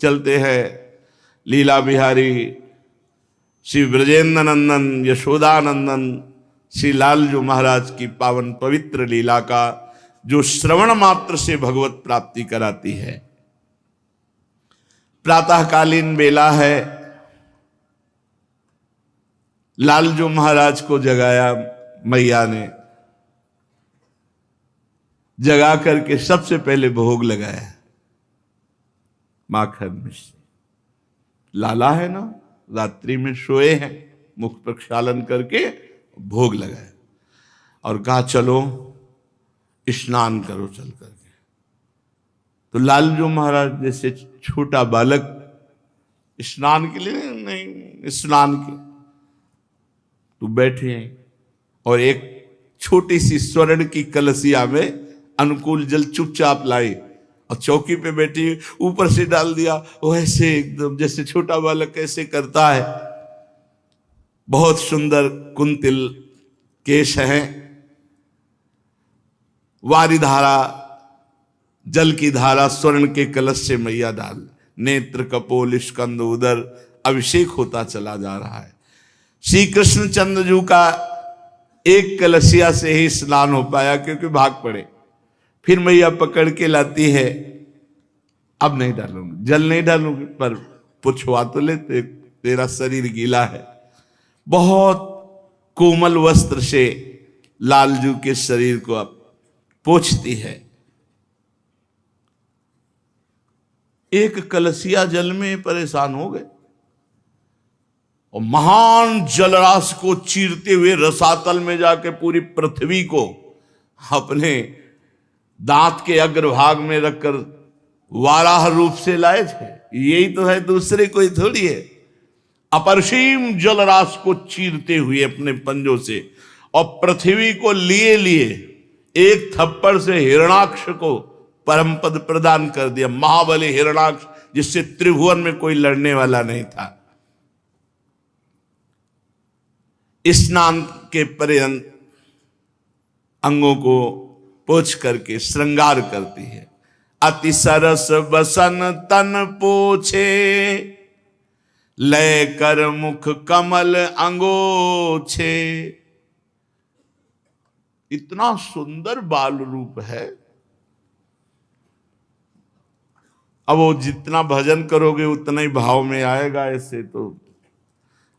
चलते हैं लीला बिहारी श्री ब्रजेंद्र नंदन यशोदानंदन श्री लालजू महाराज की पावन पवित्र लीला का, जो श्रवण मात्र से भगवत प्राप्ति कराती है। प्रातःकालीन बेला है, लालजू महाराज को जगाया मैया ने, जगा करके सबसे पहले भोग लगाया माखन मिश्री। लाला है ना, रात्रि में सोए हैं, मुख प्रक्षालन करके भोग लगाया और कहा चलो स्नान करो चल करके। तो लालजू महाराज जैसे छोटा बालक स्नान के लिए नहीं, स्नान के तो बैठे हैं और एक छोटी सी स्वर्ण की कलसिया में अनुकूल जल चुपचाप लाई और चौकी पे बैठी ऊपर से डाल दिया। वो ऐसे एकदम जैसे छोटा बालक ऐसे करता है। बहुत सुंदर कुंतिल केश हैं, वारी धारा जल की धारा स्वर्ण के कलश से मैया डाल, नेत्र कपोल स्कंद उदर अभिषेक होता चला जा रहा है। श्री कृष्ण चंद्र जू का एक कलशिया से ही स्नान हो पाया क्योंकि भाग पड़े। फिर मैया पकड़ के लाती है, अब नहीं डालूंगी, जल नहीं डालूंगी, पर पुछवा तो ले, तेरा शरीर गीला है। बहुत कोमल वस्त्र से लालजू के शरीर को अब पोंछती है। एक कलसिया जल में परेशान हो गए और महान जलराशि को चीरते हुए रसातल में जाके पूरी पृथ्वी को अपने दांत के अग्रभाग में रखकर वाराह रूप से लाए थे। यही तो है, दूसरे कोई थोड़ी है। अपरसीम जलराशि को चीरते हुए अपने पंजों से और पृथ्वी को लिए लिए एक थप्पड़ से हिरणाक्ष को परम पद प्रदान कर दिया। महाबली हिरणाक्ष, जिससे त्रिभुवन में कोई लड़ने वाला नहीं था। स्नान के पर्यंत अंगों को पोंछ करके श्रृंगार करती है। अति सरस बसन तन पोछे, लय कर मुख कमल अंगोछे। इतना सुंदर बाल रूप है। अब वो जितना भजन करोगे उतना ही भाव में आएगा। ऐसे तो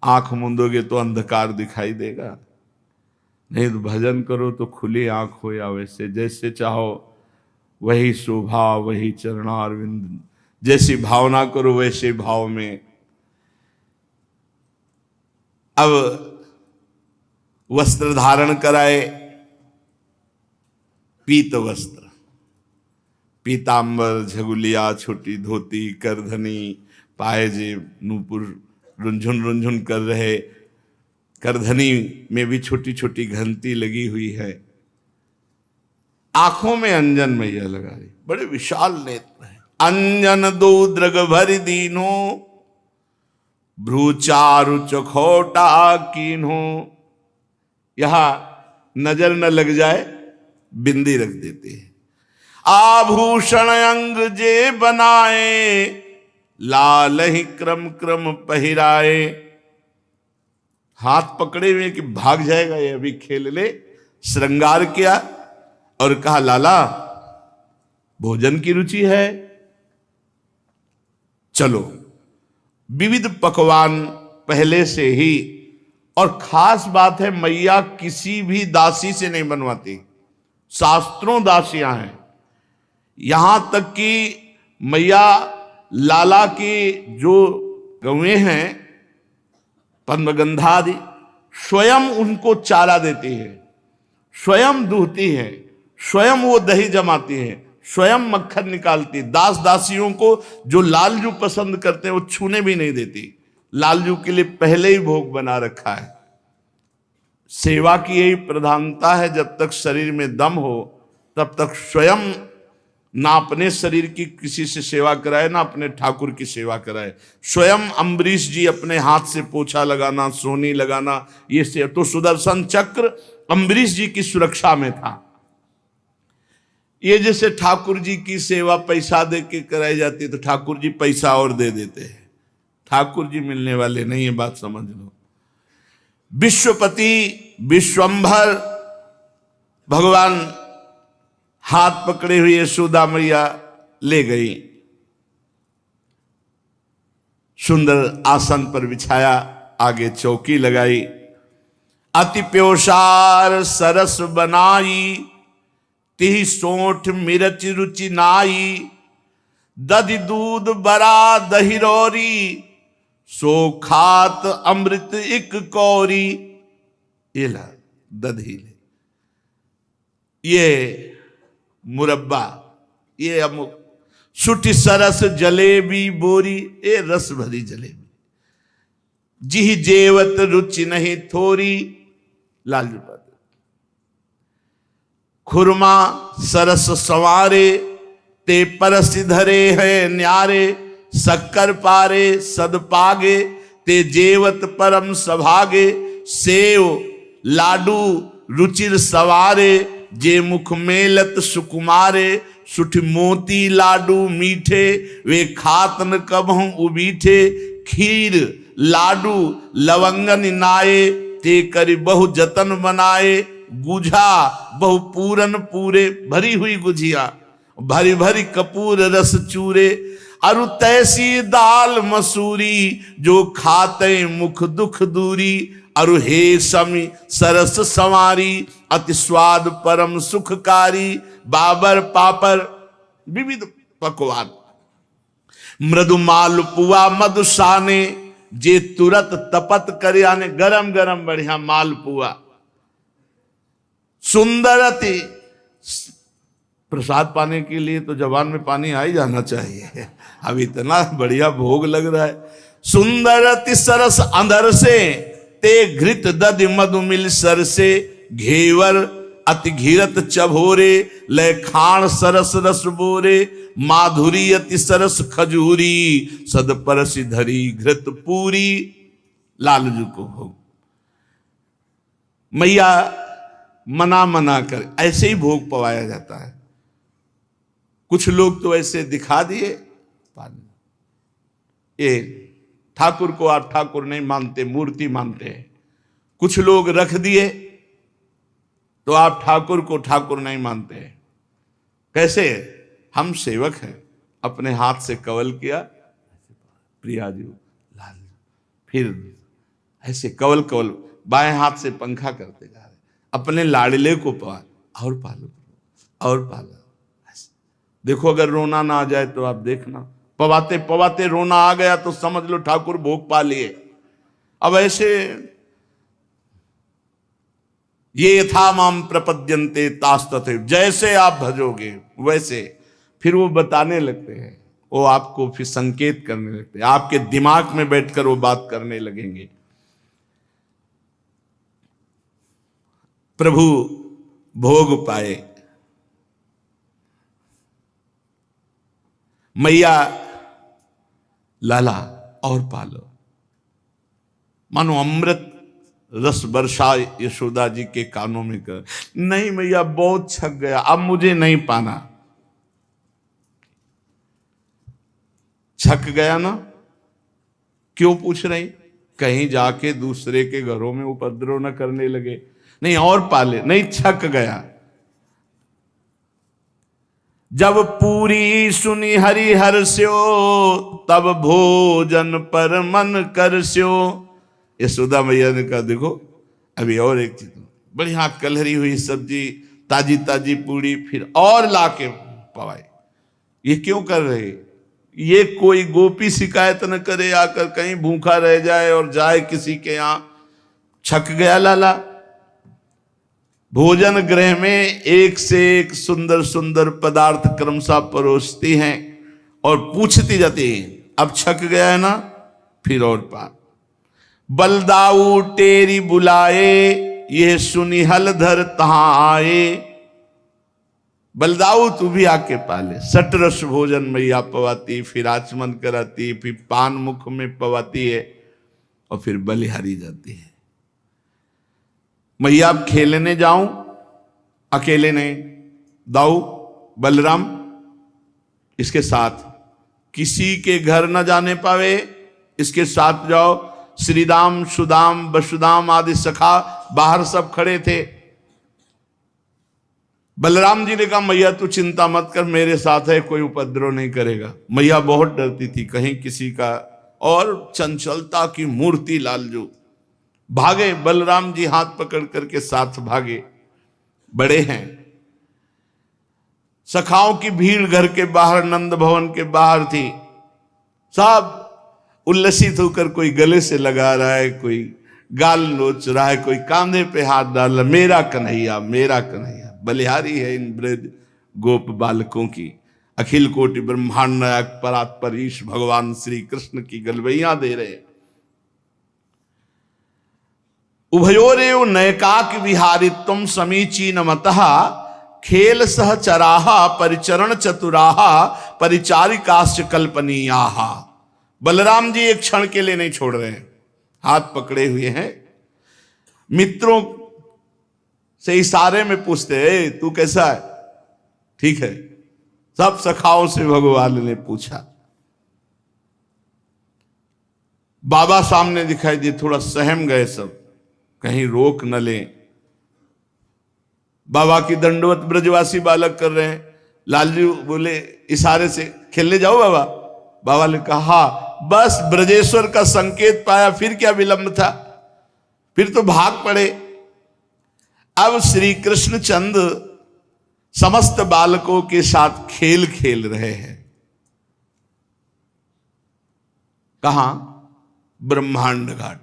आंख मूंदोगे तो अंधकार दिखाई देगा, नहीं तो भजन करो तो खुली आंख हो, या वैसे जैसे चाहो वही शोभा, वही चरणारविंद, जैसी भावना करो वैसे भाव में। अब वस्त्र धारण कराए, पीत वस्त्र, पीतांबर, झगुलिया, छोटी धोती, करधनी, पायजेब, नूपुर रुंझुन रुंझुन कर रहे। करधनी में भी छोटी छोटी घंटी लगी हुई है। आंखों में अंजन मैया लगा रही, बड़े विशाल नेत्र हैं। अंजन दो द्रग भरि दीनो, भ्रू चारु चखोटा कीन्हो। यहां नजर न लग जाए बिंदी रख देती है। आभूषण अंग जे बनाए, लाल ही क्रम क्रम पहिराए। हाथ पकड़े हुए कि भाग जाएगा ये, अभी खेल ले। श्रृंगार किया और कहा लाला भोजन की रुचि है, चलो। विविध पकवान पहले से ही, और खास बात है मैया किसी भी दासी से नहीं बनवाती, शास्त्रों दासियां हैं। यहां तक कि मैया लाला की जो गौएं हैं पद्मगंधादि, स्वयं उनको चारा देती है, स्वयं दूहती है, स्वयं वो दही जमाती है, स्वयं मक्खन निकालती। दास दासियों को जो लालजू पसंद करते हैं वो छूने भी नहीं देती। लालजू के लिए पहले ही भोग बना रखा है। सेवा की यही प्रधानता है। जब तक शरीर में दम हो तब तक स्वयं ना अपने शरीर की किसी से सेवा कराए, ना अपने ठाकुर की सेवा कराए। स्वयं अम्बरीश जी अपने हाथ से पोछा लगाना, सोनी लगाना, ये से तो सुदर्शन चक्र अम्बरीश जी की सुरक्षा में था। ये जैसे ठाकुर जी की सेवा पैसा दे के कराई जाती है तो ठाकुर जी पैसा और दे देते हैं, ठाकुर जी मिलने वाले नहीं है, बात समझ लो। विश्वपति विश्वंभर भगवान हाथ पकड़े हुए यशोदा मैया ले गई, सुंदर आसन पर बिछाया, आगे चौकी लगाई, अति प्योसार सरस बनाई, तिहि सोठ मिरच रुचि नाई, दधि दूध बरा दहिरौरी, सो खात अमृत इक कौरी। ये ला दधी ले, ये मुरब्बा, ये अमुक, सुठी सरस जलेबी बोरी, ये रस भरी जलेबी, जिह जेवत रुचि नहीं थोरी। लालजू बात, खुरमा सरस संवारे, ते परस धरे है न्यारे, शक्कर पारे सद पागे, ते जेवत परम सभागे, सेव लाडू रुचिर सवारे, जे मुख मेलत सुकुमारे, सुठ मोती लाडू मीठे, वे खातन कबहू उबीठे, खीर लाडू लवंगन नाये, ते करी बहु जतन बनाए, गुझा बहु पूरन पूरे, भरी हुई गुझिया, भरी भरी कपूर रस चूरे, अरु तैसी दाल मसूरी, जो खाते मुख दुख दूरी, अरु हे समी सरस संवारी, अति स्वाद परम सुखकारी, बाबर पापर विविध पकवान, मृदु मालपुआ मधुसाने, जे तुरत तपत करे, आने गरम गरम बढ़िया मालपुआ, सुंदरति। प्रसाद पाने के लिए तो जबान में पानी आ ही जाना चाहिए, अब इतना बढ़िया भोग लग रहा है। सुंदरति सरस अंदर से, ते घृत दधि मधु मिल सर से, घेवर अति घिरत चभोरे, लय खाण सरस रस बोरे, माधुरी अति सरस खजूरी, सद परसी धरी घृत पूरी। लालजू को भोग, मैया मना मना कर ऐसे ही भोग पवाया जाता है। कुछ लोग तो ऐसे दिखा दिए, ये ठाकुर को आप ठाकुर नहीं मानते, मूर्ति मानते हैं। कुछ लोग रख दिए तो आप ठाकुर को ठाकुर नहीं मानते हैं। कैसे? हम सेवक हैं, अपने हाथ से कवल किया, प्रियाजू लाल, फिर ऐसे कवल कवल बाएं हाथ से पंखा करते जा रहे, अपने लाडले को पा और पालो और पालो। देखो अगर रोना ना आ जाए तो आप देखना, पवाते पवाते रोना आ गया तो समझ लो ठाकुर भोग पा लिए। अब ऐसे ये यथा माम प्रपद्यन्ते तास्तथे, जैसे आप भजोगे वैसे, फिर वो बताने लगते हैं, वो आपको फिर संकेत करने लगते हैं, आपके दिमाग में बैठकर वो बात करने लगेंगे। प्रभु भोग पाए, मैया लाला और पालो, मानो अमृत रस वर्षा यशोदा जी के कानों में कर। नहीं मैया बहुत छक गया, अब मुझे नहीं पाना। छक गया ना, क्यों पूछ रही? कहीं जाके दूसरे के घरों में उपद्रव न करने लगे, नहीं और पाले, नहीं छक गया। जब पूरी सुनी हरि हर्ष्यो, तब भोजन पर मन करस्यो। यशोदा मैया ने कहा देखो अभी और एक चीज, बढ़िया कलहरी हुई सब्जी, ताजी ताजी पूरी, फिर और लाके पवाई। ये क्यों कर रहे? ये कोई गोपी शिकायत न करे आकर, कहीं भूखा रह जाए और जाए किसी के यहां। छक गया लाला। भोजन गृह में एक से एक सुंदर सुंदर पदार्थ क्रमशः परोसती हैं और पूछती जाती है, अब छक गया है ना, फिर और पार। बलदाऊ टेरी बुलाए, यह सुनी हलधर तहां आए। बलदाऊ तू भी आके पाले। सटरस भोजन मैया पवाती, फिर आचमन कराती, फिर पान मुख में पवाती है और फिर बलिहारी जाती है। मैया अब खेलने जाऊं, अकेले नहीं, दाऊ बलराम इसके साथ किसी के घर न जाने पावे, इसके साथ जाओ। श्रीदाम, सुदाम, वसुदाम आदि सखा बाहर सब खड़े थे। बलराम जी ने कहा मैया तू चिंता मत कर, मेरे साथ है, कोई उपद्रव नहीं करेगा। मैया बहुत डरती थी कहीं किसी का, और चंचलता की मूर्ति लालजू। भागे बलराम जी, हाथ पकड़ करके साथ भागे। बड़े हैं, सखाओं की भीड़ घर के बाहर, नंद भवन के बाहर थी। सब उल्लसित होकर कोई गले से लगा रहा है, कोई गाल नोच रहा है, कोई कांधे पे हाथ डाल रहा, मेरा कन्हैया, मेरा कन्हैया। बलिहारी है इन ब्रज गोप बालकों की। अखिल कोटि ब्रह्मांड नायक परात्पर ईश भगवान श्री कृष्ण की गलवैयां दे रहे। उभयोरेव नयकाक विहारित्वम समीचीन मतः खेल सहचराहा परिचरण चतुराहा परिचारिकाश्च कल्पनीयाहा। बलराम जी एक क्षण के लिए नहीं छोड़ रहे हैं, हाथ पकड़े हुए हैं। मित्रों से इशारे में पूछते हैं तू कैसा है, ठीक है। सब सखाओं से भगवान ने पूछा। बाबा सामने दिखाई दिए, थोड़ा सहम गए सब, कहीं रोक न लें। बाबा की दंडवत ब्रजवासी बालक कर रहे हैं। लालजी बोले इशारे से, खेलने जाओ बाबा। बाबा ने कहा बस ब्रजेश्वर का संकेत पाया, फिर क्या विलंब था, फिर तो भाग पड़े। अब श्री कृष्ण चंद समस्त बालकों के साथ खेल खेल रहे हैं। कहां? ब्रह्मांड घाट,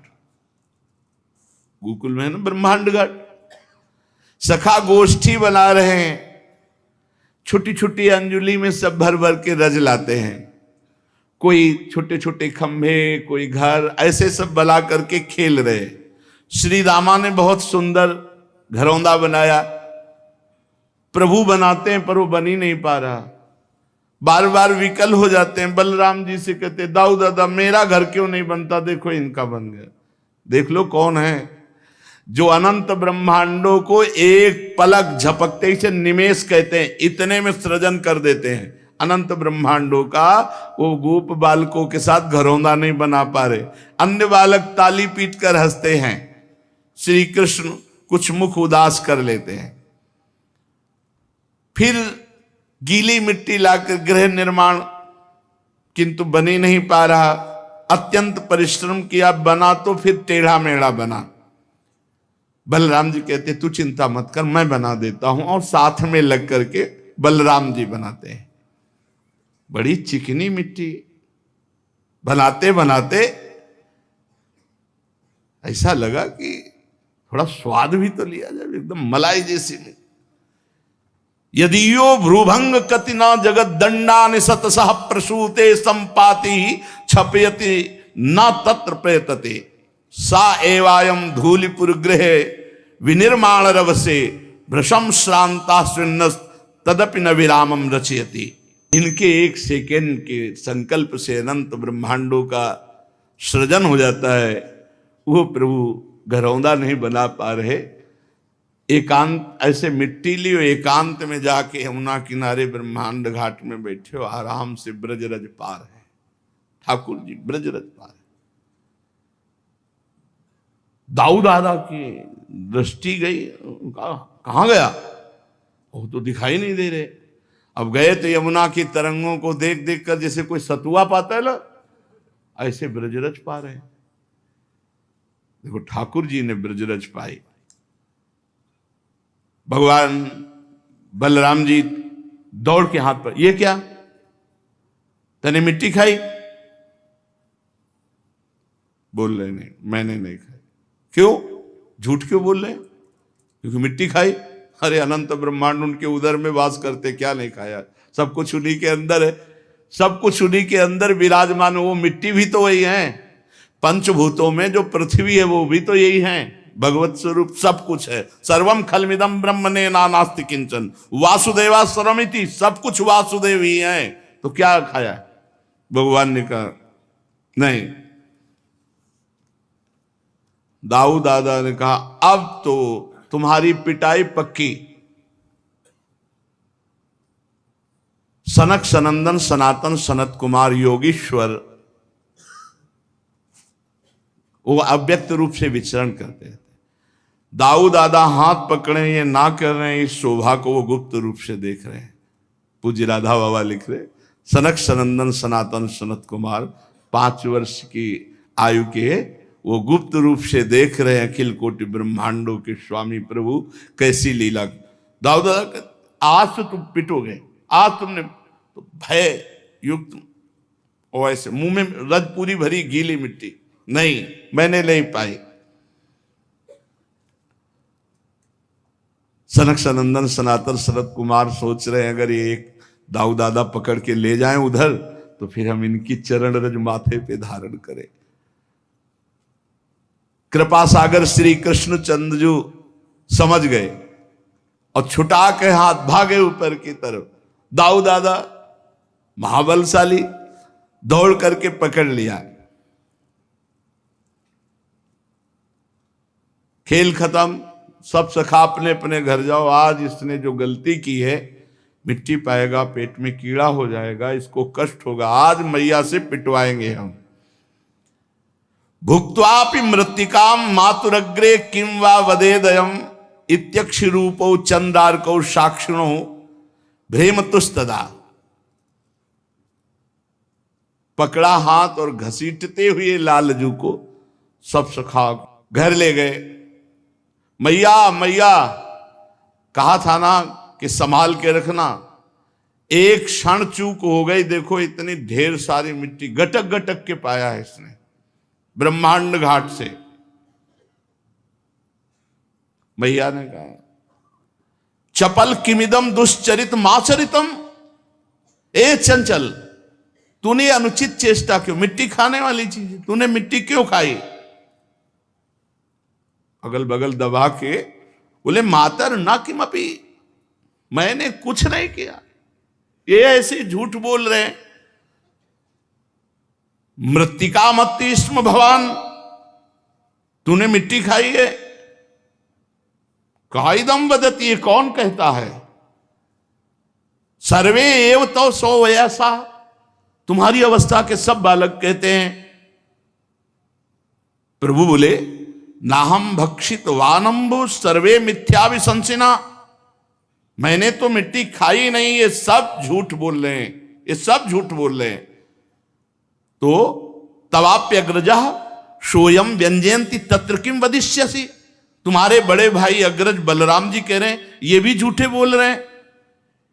गोकुल में है ना ब्रह्मांड घाट। सखा गोष्ठी बना रहे हैं, छोटी छोटी अंजुली में सब भर भर के रज लाते हैं। कोई छोटे छोटे खंभे, कोई घर, ऐसे सब बना करके खेल रहे। श्री रामा ने बहुत सुंदर घरौंदा बनाया। प्रभु बनाते हैं पर वो बन ही नहीं पा रहा, बार बार विकल हो जाते हैं। बलराम जी से कहते दाऊ दादा मेरा घर क्यों नहीं बनता, देखो इनका बन गया। देख लो कौन है जो अनंत ब्रह्मांडों को एक पलक झपकते से निमेष कहते हैं, इतने में सृजन कर देते हैं अनंत ब्रह्मांडों का। वो गोप बालकों के साथ घरौंदा नहीं बना पा रहे। अन्य बालक ताली पीट कर हंसते हैं, श्री कृष्ण कुछ मुख उदास कर लेते हैं। फिर गीली मिट्टी लाकर गृह निर्माण, किंतु बन ही नहीं पा रहा। अत्यंत परिश्रम किया, बना तो फिर टेढ़ा मेढ़ा बना। बलराम जी कहते तू चिंता मत कर, मैं बना देता हूं, और साथ में लग करके बलराम जी बनाते हैं। बड़ी चिकनी मिट्टी, बनाते बनाते ऐसा लगा कि थोड़ा स्वाद भी तो लिया जाए, एकदम मलाई जैसी मिट्टी। यदियो भ्रूभंग कतिना जगत दंडा निसत सह प्रसूते संपाति छपयति न तत्र प्रयतते सा एवायम धूलिपुर गृह विनिर्माण रवसे भ्रशम श्रांता शृण्ण तदपि न विरामम रचयति। इनके एक सेकेंड के संकल्प से अनंत ब्रह्मांडों का सृजन हो जाता है। वो प्रभु घरौंदा नहीं बना पा रहे। एकांत ऐसे मिट्टी लियो, एकांत में जाके यमुना किनारे ब्रह्मांड घाट में बैठे हो, आराम से ब्रजरज पार है। ठाकुर जी ब्रजरज पार है। दाऊ दादा की दृष्टि गई, कहां गया, वो तो दिखाई नहीं दे रहे। अब गए तो यमुना की तरंगों को देख देख कर जैसे कोई सतुआ पाता है ना, ऐसे ब्रजरज पा रहे। देखो ठाकुर जी ने ब्रजरज पाई। भगवान बलराम जी दौड़ के हाथ पर, ये क्या तने मिट्टी खाई? बोल रहे नहीं, मैंने नहीं खाई। क्यों झूठ क्यों बोल रहे? क्योंकि मिट्टी खाई। अरे अनंत ब्रह्मांड उनके उदर में वास करते, क्या नहीं खाया? सब कुछ उन्हीं के अंदर है, सब कुछ उन्हीं के अंदर विराजमान। वो मिट्टी भी तो वही है, पंचभूतों में जो पृथ्वी है वो भी तो यही है, भगवत स्वरूप सब कुछ है। सर्वम खलमिदम ब्रह्मणे नास्ति किंचन वासुदेवा सर्वमिति, सब कुछ वासुदेव ही है। तो क्या खाया? भगवान ने कहा नहीं। दाऊ दादा ने कहा अब तो तुम्हारी पिटाई पक्की। सनक सनंदन सनातन सनत कुमार योगीश्वर वो अव्यक्त रूप से विचरण करते हैं। दाऊ दादा हाथ पकड़े ये ना कर रहे हैं, इस शोभा को वो गुप्त रूप से देख रहे हैं। पूज्य राधा बाबा लिख रहे, सनक सनंदन सनातन सनत कुमार 5 वर्ष की आयु के वो गुप्त रूप से देख रहे हैं अखिल कोटि ब्रह्मांडों के स्वामी प्रभु कैसी लीला। दाऊ दादा आज तो तुम पिटोगे, आज तुमने तो भय युक्त और ऐसे मुंह में रज पूरी भरी गीली मिट्टी, नहीं मैंने नहीं पाई। सनक सनंदन सनातन सनत कुमार सोच रहे हैं अगर ये एक दाऊ दादा पकड़ के ले जाएं उधर तो फिर हम इनकी चरण रज माथे पे धारण करें। कृपा सागर श्री कृष्ण चंद्र जो समझ गए और छुटा के हाथ भागे ऊपर की तरफ। दाऊ दादा महाबलशाली दौड़ करके पकड़ लिया। खेल खत्म, सब सखा अपने अपने घर जाओ। आज इसने जो गलती की है मिट्टी पाएगा, पेट में कीड़ा हो जाएगा, इसको कष्ट होगा, आज मैया से पिटवाएंगे हम। भुक्त्वापि मृत्तिकाम मातुरग्रे किम वा वदेदयम इत्यक्ष रूपो चंद्रार्कौ साक्षिणो भ्रेमतुस्तदा। पकड़ा हाथ और घसीटते हुए लालजू को सब सखा घर ले गए। मैया मैया कहा था ना कि संभाल के रखना, एक क्षण चूक हो गई। देखो इतनी ढेर सारी मिट्टी गटक गटक के पाया है इसने ब्रह्मांड घाट से। मैया ने कहा चपल किमिदम दुश्चरित माचरितम, ए चंचल तूने अनुचित चेष्टा क्यों, मिट्टी खाने वाली चीज तूने मिट्टी क्यों खाई। अगल बगल दबा के बोले मातर ना किमपि, मैंने कुछ नहीं किया, ये ऐसे झूठ बोल रहे हैं। मृत्तिका मत्ति स्म भवान, तूने मिट्टी खाई है। काइदम वदती, ये कौन कहता है। सर्वे एव तो सो वयसा, तुम्हारी अवस्था के सब बालक कहते हैं। प्रभु बोले नाहम भक्षित वानम्बु सर्वे मिथ्या विशंसिना, मैंने तो मिट्टी खाई नहीं, ये सब झूठ बोल रहे हैं, ये सब झूठ बोल रहे हैं। तो तवाप्यग्रजा सोयम व्यंजयंती तत्र किम वदिष्यसि, तुम्हारे बड़े भाई अग्रज बलराम जी कह रहे हैं ये भी झूठे बोल रहे हैं।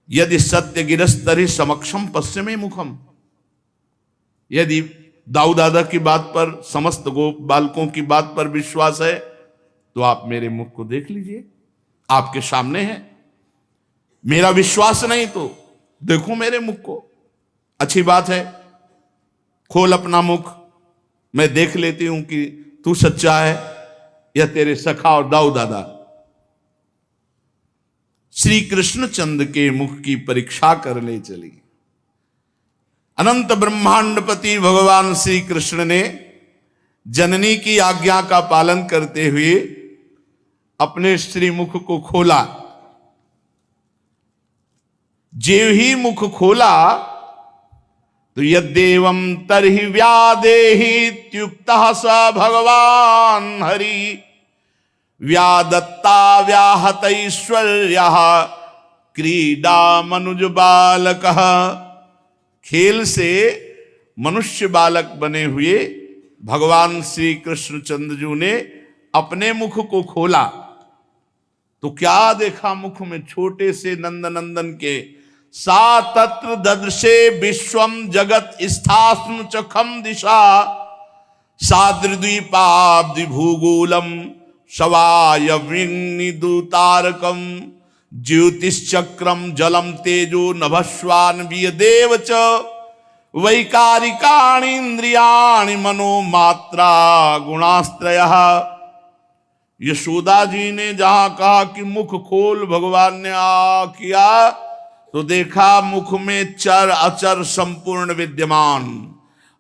यदि सत्य गिरस्तरि समक्षम पश्चिमे मुखम, यदि दाऊ दादा की बात पर, समस्त गो बालकों की बात पर विश्वास है तो आप मेरे मुख को देख लीजिए, आपके सामने है। मेरा विश्वास नहीं तो देखो मेरे मुख को। अच्छी बात है, खोल अपना मुख, मैं देख लेती हूं कि तू सच्चा है या तेरे सखा और दाऊ दादा। श्री कृष्णचंद्र के मुख की परीक्षा करने चली। अनंत ब्रह्मांडपति भगवान श्री कृष्ण ने जननी की आज्ञा का पालन करते हुए अपने श्रीमुख को खोला। जेव ही मुख खोला तो यद्देवं तरहि व्यादेहीत्युक्तः स भगवान हरि व्यादत्ता व्याहतैश्वर्यः क्रीडा मनुज बालकः। खेल से मनुष्य बालक बने हुए भगवान श्री कृष्णचंद्र जी ने अपने मुख को खोला तो क्या देखा मुख में, छोटे से नंदनंदन के सा तत्र ददृशे विश्वम जगत स्थास्नु चखम दिशा साद्रिद्वीपाब्धि भूगोलम शवायविनिदुतारकम ज्योतिश्चक्रम जलम तेजो नभस्वान्विय देव च वैकारिकाणि इंद्रियाणि मनोमात्रा गुणास्त्रयः। यशोदा जी ने जहां कहा कि मुख खोल, भगवान ने किया तो देखा मुख में चर अचर संपूर्ण विद्यमान,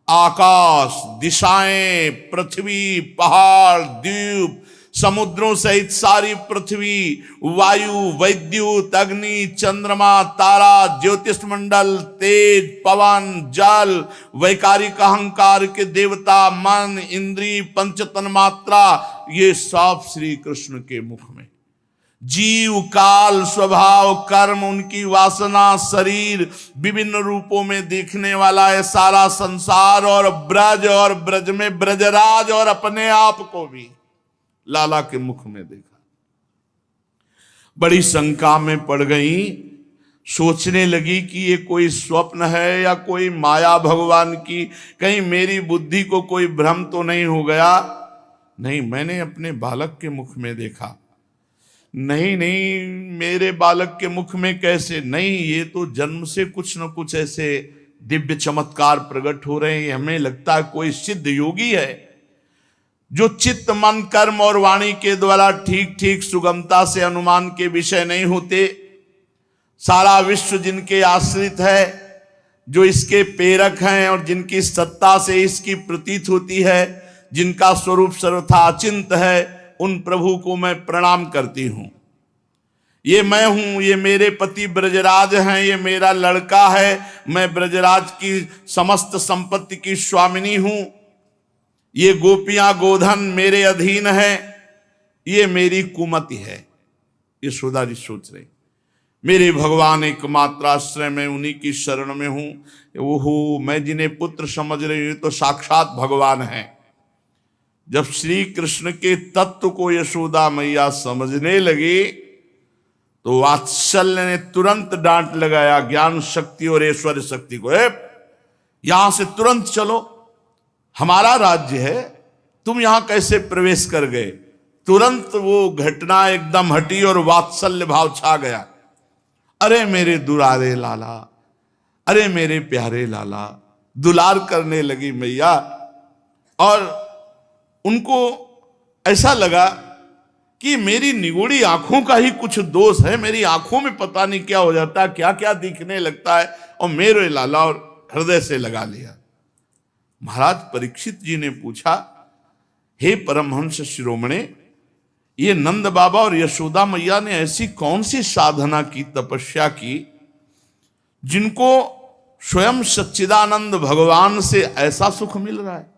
आकाश, दिशाएं, पृथ्वी, पहाड़, द्वीप, समुद्रों सहित सारी पृथ्वी, वायु, वैद्युत, अग्नि, चंद्रमा, तारा, ज्योतिष मंडल, तेज, पवन, जल, वैकारिक अहंकार के देवता, मन, इंद्री, पंच तन्मात्रा, ये सब श्री कृष्ण के मुख में। जीव, काल, स्वभाव, कर्म, उनकी वासना, शरीर, विभिन्न रूपों में देखने वाला है सारा संसार, और ब्रज में ब्रजराज, और अपने आप को भी लाला के मुख में देखा। बड़ी शंका में पड़ गई, सोचने लगी कि ये कोई स्वप्न है या कोई माया भगवान की, कहीं मेरी बुद्धि को कोई भ्रम तो नहीं हो गया। नहीं, मैंने अपने बालक के मुख में देखा। नहीं, मेरे बालक के मुख में कैसे? नहीं, ये तो जन्म से कुछ न कुछ ऐसे दिव्य चमत्कार प्रकट हो रहे हैं। हमें लगता है कोई सिद्ध योगी है जो चित्त, मन, कर्म और वाणी के द्वारा ठीक ठीक सुगमता से अनुमान के विषय नहीं होते। सारा विश्व जिनके आश्रित है, जो इसके प्रेरक हैं और जिनकी सत्ता से इसकी प्रतीत होती है, जिनका स्वरूप सर्वथा अचिंत है, उन प्रभु को मैं प्रणाम करती हूं। ये मैं हूं, ये मेरे पति ब्रजराज हैं, ये मेरा लड़का है, मैं ब्रजराज की समस्त संपत्ति की स्वामिनी हूं। ये गोपियां गोधन मेरे अधीन है, ये मेरी कुमति है। यशोदा जी सोच रहे, मेरे भगवान एकमात्र आश्रय में, उन्हीं की शरण में हूं। ओहो, मैं जिन्हें पुत्र समझ रही हूं तो साक्षात भगवान हैं। जब श्री कृष्ण के तत्व को यशोदा मैया समझने लगी तो वात्सल्य ने तुरंत डांट लगाया ज्ञान शक्ति और ऐश्वर्य शक्ति को, यहां से तुरंत चलो, हमारा राज्य है, तुम यहां कैसे प्रवेश कर गए? तुरंत वो घटना एकदम हटी और वात्सल्य भाव छा गया। अरे मेरे दुलारे लाला, अरे मेरे प्यारे लाला, दुलार करने लगी मैया। और उनको ऐसा लगा कि मेरी निगोड़ी आंखों का ही कुछ दोष है, मेरी आंखों में पता नहीं क्या हो जाता है, क्या क्या दिखने लगता है, और मेरे लाला और हृदय से लगा लिया। महाराज परीक्षित जी ने पूछा, हे परमहंस शिरोमणे, ये नंद बाबा और यशोदा मैया ने ऐसी कौन सी साधना की, तपस्या की, जिनको स्वयं सच्चिदानंद भगवान से ऐसा सुख मिल रहा है?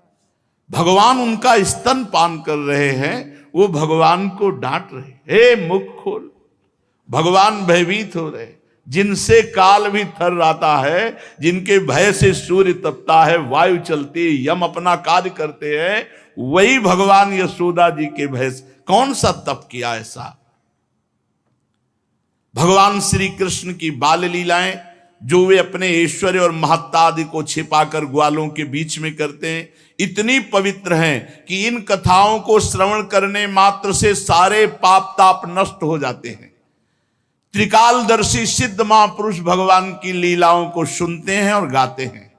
भगवान उनका स्तन पान कर रहे हैं, वो भगवान को डांट रहे, हे मुख खोल। भगवान भयभीत हो रहे, जिनसे काल भी थर्राता है, जिनके भय से सूर्य तपता है, वायु चलती है, यम अपना कार्य करते हैं, वही भगवान यशोदा जी के भय से कौन सा तप किया ऐसा? भगवान श्री कृष्ण की बाल लीलाएं जो वे अपने ऐश्वर्य और महत्ता आदि को छिपाकर ग्वालों के बीच में करते हैं, इतनी पवित्र हैं कि इन कथाओं को श्रवण करने मात्र से सारे पाप ताप नष्ट हो जाते हैं। त्रिकालदर्शी सिद्ध महापुरुष भगवान की लीलाओं को सुनते हैं और गाते हैं।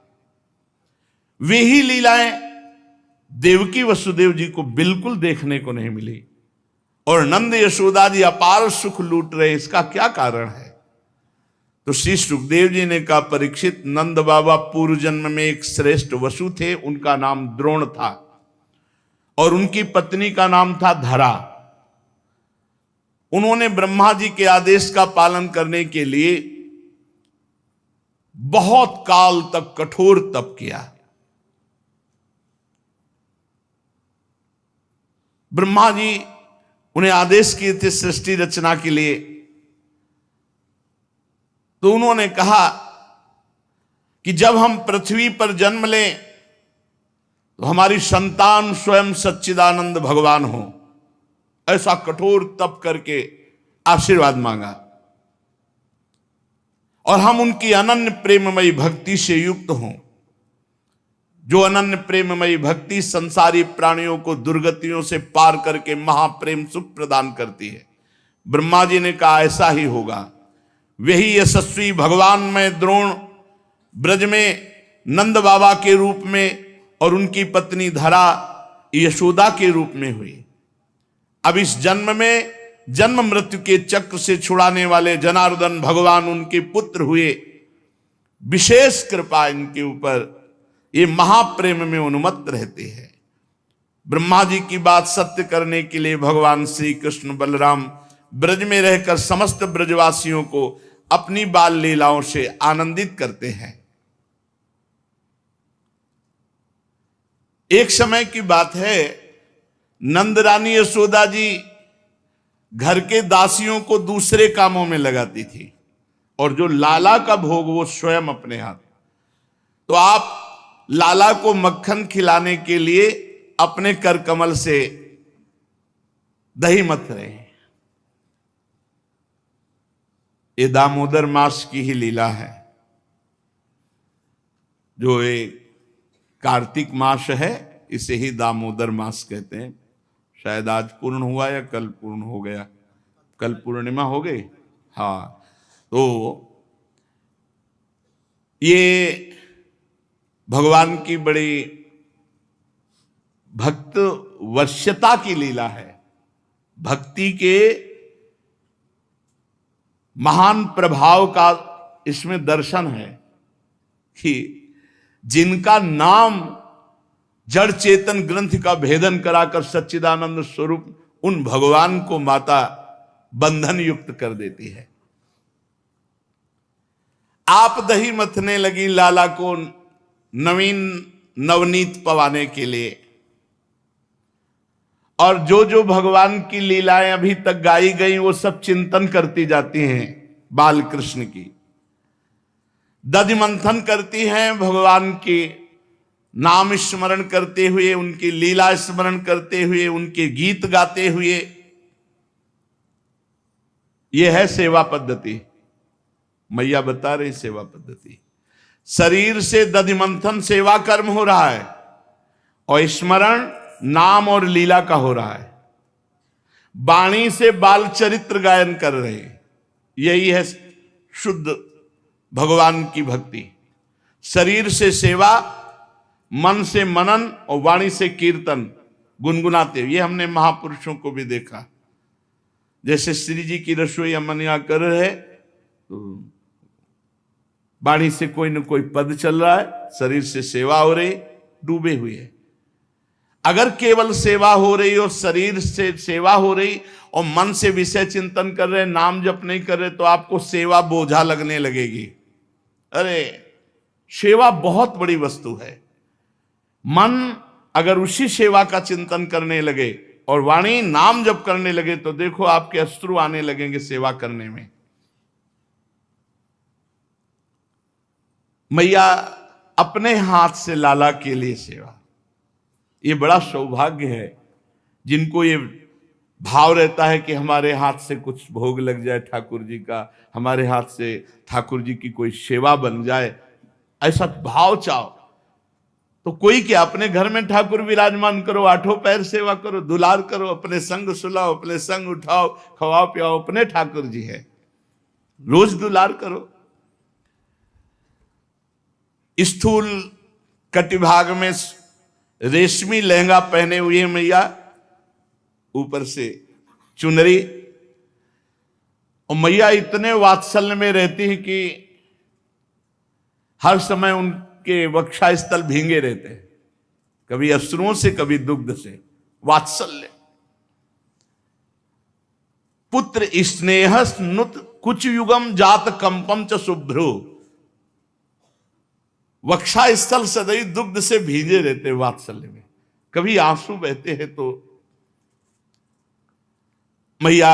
वे ही लीलाएं देवकी वसुदेव जी को बिल्कुल देखने को नहीं मिली, और नंद यशोदा जी अपार सुख लूट रहे। इसका क्या कारण है? तो श्री सुखदेव जी ने कहा, परीक्षित, नंद बाबा पूर्व जन्म में एक श्रेष्ठ वसु थे, उनका नाम द्रोण था, और उनकी पत्नी का नाम था धरा। उन्होंने ब्रह्मा जी के आदेश का पालन करने के लिए बहुत काल तक कठोर तप किया। ब्रह्मा जी उन्हें आदेश किए थे सृष्टि रचना के लिए, तो उन्होंने कहा कि जब हम पृथ्वी पर जन्म लें तो हमारी संतान स्वयं सच्चिदानंद भगवान हो। ऐसा कठोर तप करके आशीर्वाद मांगा, और हम उनकी अनन्य प्रेममयी भक्ति से युक्त हों। जो अनन्य प्रेममयी भक्ति संसारी प्राणियों को दुर्गतियों से पार करके महाप्रेम सुख प्रदान करती है। ब्रह्मा जी ने कहा ऐसा ही होगा। वही यशस्वी भगवान में द्रोण ब्रज में नंद बाबा के रूप में और उनकी पत्नी धरा यशोदा के रूप में हुई। अब इस जन्म में जन्म मृत्यु के चक्र से छुड़ाने वाले जनार्दन भगवान उनके पुत्र हुए। विशेष कृपा इनके ऊपर, ये महाप्रेम में उन्मत्त रहते हैं। ब्रह्मा जी की बात सत्य करने के लिए भगवान श्री कृष्ण बलराम ब्रज में रहकर समस्त ब्रजवासियों को अपनी बाल लीलाओं से आनंदित करते हैं। एक समय की बात है, नंद रानी यशोदा जी घर के दासियों को दूसरे कामों में लगाती थी और जो लाला का भोग वो स्वयं अपने हाथ। तो आप लाला को मक्खन खिलाने के लिए अपने कर कमल से दही मथ रहे हैं। ये दामोदर मास की ही लीला है, जो एक कार्तिक मास है, इसे ही दामोदर मास कहते हैं। शायद आज पूर्ण हुआ या कल पूर्ण हो गया, कल पूर्णिमा हो गई। हाँ, तो ये भगवान की बड़ी भक्त वश्यता की लीला है। भक्ति के महान प्रभाव का इसमें दर्शन है कि जिनका नाम जड़ चेतन ग्रंथ का भेदन कराकर सच्चिदानंद स्वरूप उन भगवान को माता बंधन युक्त कर देती है। आप दही मथने लगी लाला को नवीन नवनीत पवाने के लिए, और जो जो भगवान की लीलाएं अभी तक गाई गई वो सब चिंतन करती जाती हैं बाल कृष्ण की, दधि मंथन करती हैं भगवान की नाम स्मरण करते हुए, उनकी लीला स्मरण करते हुए, उनके गीत गाते हुए। यह है सेवा पद्धति, मैया बता रही सेवा पद्धति। शरीर से दधि मंथन सेवा कर्म हो रहा है और स्मरण नाम और लीला का हो रहा है। वाणी से बाल चरित्र गायन कर रहे हैं, यही है शुद्ध भगवान की भक्ति। शरीर से सेवा, मन से मनन और वाणी से कीर्तन गुनगुनाते। ये हमने महापुरुषों को भी देखा, जैसे श्री जी की रसोई अमनिया कर रहे, तो वाणी से कोई न कोई पद चल रहा है, शरीर से सेवा हो रही, डूबे हुए है। अगर केवल सेवा हो रही और शरीर से सेवा हो रही और मन से विषय चिंतन कर रहे, नाम जप नहीं कर रहे, तो आपको सेवा बोझा लगने लगेगी। अरे सेवा बहुत बड़ी वस्तु है। मन अगर उसी सेवा का चिंतन करने लगे और वाणी नाम जप करने लगे, तो देखो आपके अश्रु आने लगेंगे सेवा करने में। मैया अपने हाथ से लाला के लिए सेवा, ये बड़ा सौभाग्य है। जिनको ये भाव रहता है कि हमारे हाथ से कुछ भोग लग जाए ठाकुर जी का, हमारे हाथ से ठाकुर जी की कोई सेवा बन जाए, ऐसा भाव चाहो, तो कोई क्या, अपने घर में ठाकुर विराजमान करो, आठों पैर सेवा करो, दुलार करो, अपने संग सुलाओ, अपने संग उठाओ, खवाओ पियाओ, अपने ठाकुर जी है, रोज दुलार करो। स्थूल कटिभाग में रेशमी लहंगा पहने हुए मैया, ऊपर से चुनरी, और मैया इतने वात्सल्य में रहती है कि हर समय उनके वक्षा स्थल भींगे रहते हैं, कभी अश्रुओं से कभी दुग्ध से। वात्सल्य। पुत्र स्नेह नुत कुछ युगम जात कंपम च शुभ्रो, वक्षा स्थल सदैव दुग्ध से भीगे रहते वात्सल्य में, कभी आंसू बहते हैं। तो मैया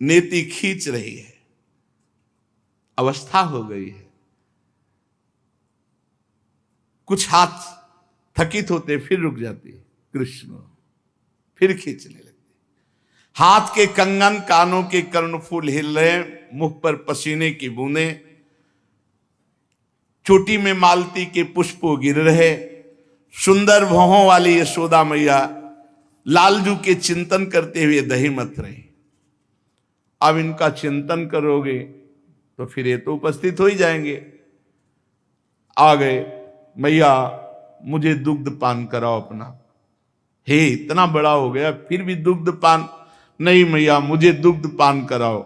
नेति खींच रही है, अवस्था हो गई है, कुछ हाथ थकित होते फिर रुक जाती है, कृष्ण फिर खींचने लगती। हाथ के कंगन, कानों के कर्णफूल हिल रहे, मुख पर पसीने की बूंदें, चोटी में मालती के पुष्पों गिर रहे। सुंदर भौहों वाली यशोदा मैया लालजू के चिंतन करते हुए दही मथ रहे। अब इनका चिंतन करोगे तो फिर ये तो उपस्थित हो ही जाएंगे। आ गए, मैया मुझे दुग्ध पान कराओ अपना। हे, इतना बड़ा हो गया फिर भी दुग्ध पान नहीं, मैया मुझे दुग्ध पान कराओ।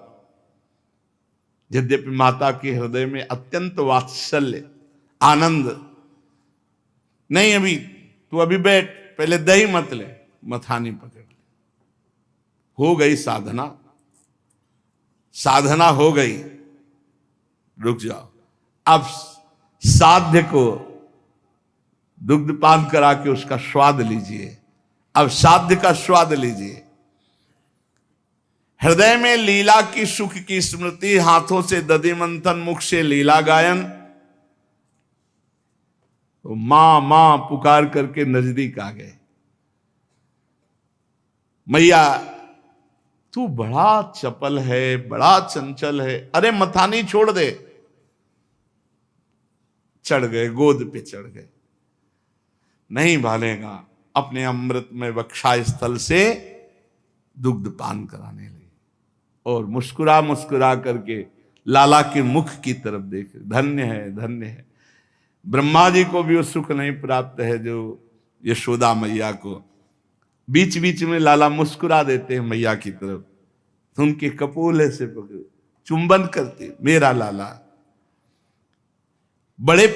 यद्यपि माता के हृदय में अत्यंत वात्सल्य, आनंद, नहीं अभी तू अभी बैठ, पहले दही मत ले, मथानी पकड़ ले। हो गई साधना, साधना हो गई, रुक जाओ। अब साध्य को दुग्धपान करा के उसका स्वाद लीजिए। अब साध्य का स्वाद लीजिए। हृदय में लीला की सुख की स्मृति, हाथों से दधि मंथन, मुख से लीला गायन। तो मां मां पुकार करके नजदीक आ गए। मैया तू बड़ा चपल है, बड़ा चंचल है, अरे मथानी छोड़ दे। चढ़ गए, गोद पे चढ़ गए। नहीं भालेगा, अपने अमृत में वक्षा स्थल से दुग्ध पान कराने लगे और मुस्कुरा मुस्कुरा करके लाला के मुख की तरफ देखे। धन्य है, धन्य है। ब्रह्मा जी को भी वो सुख नहीं प्राप्त है जो यशोदा मैया को। बीच बीच में लाला मुस्कुरा देते हैं मैया की तरफ, तो उनके कपोले से चुंबन करते, मेरा लाला। बड़े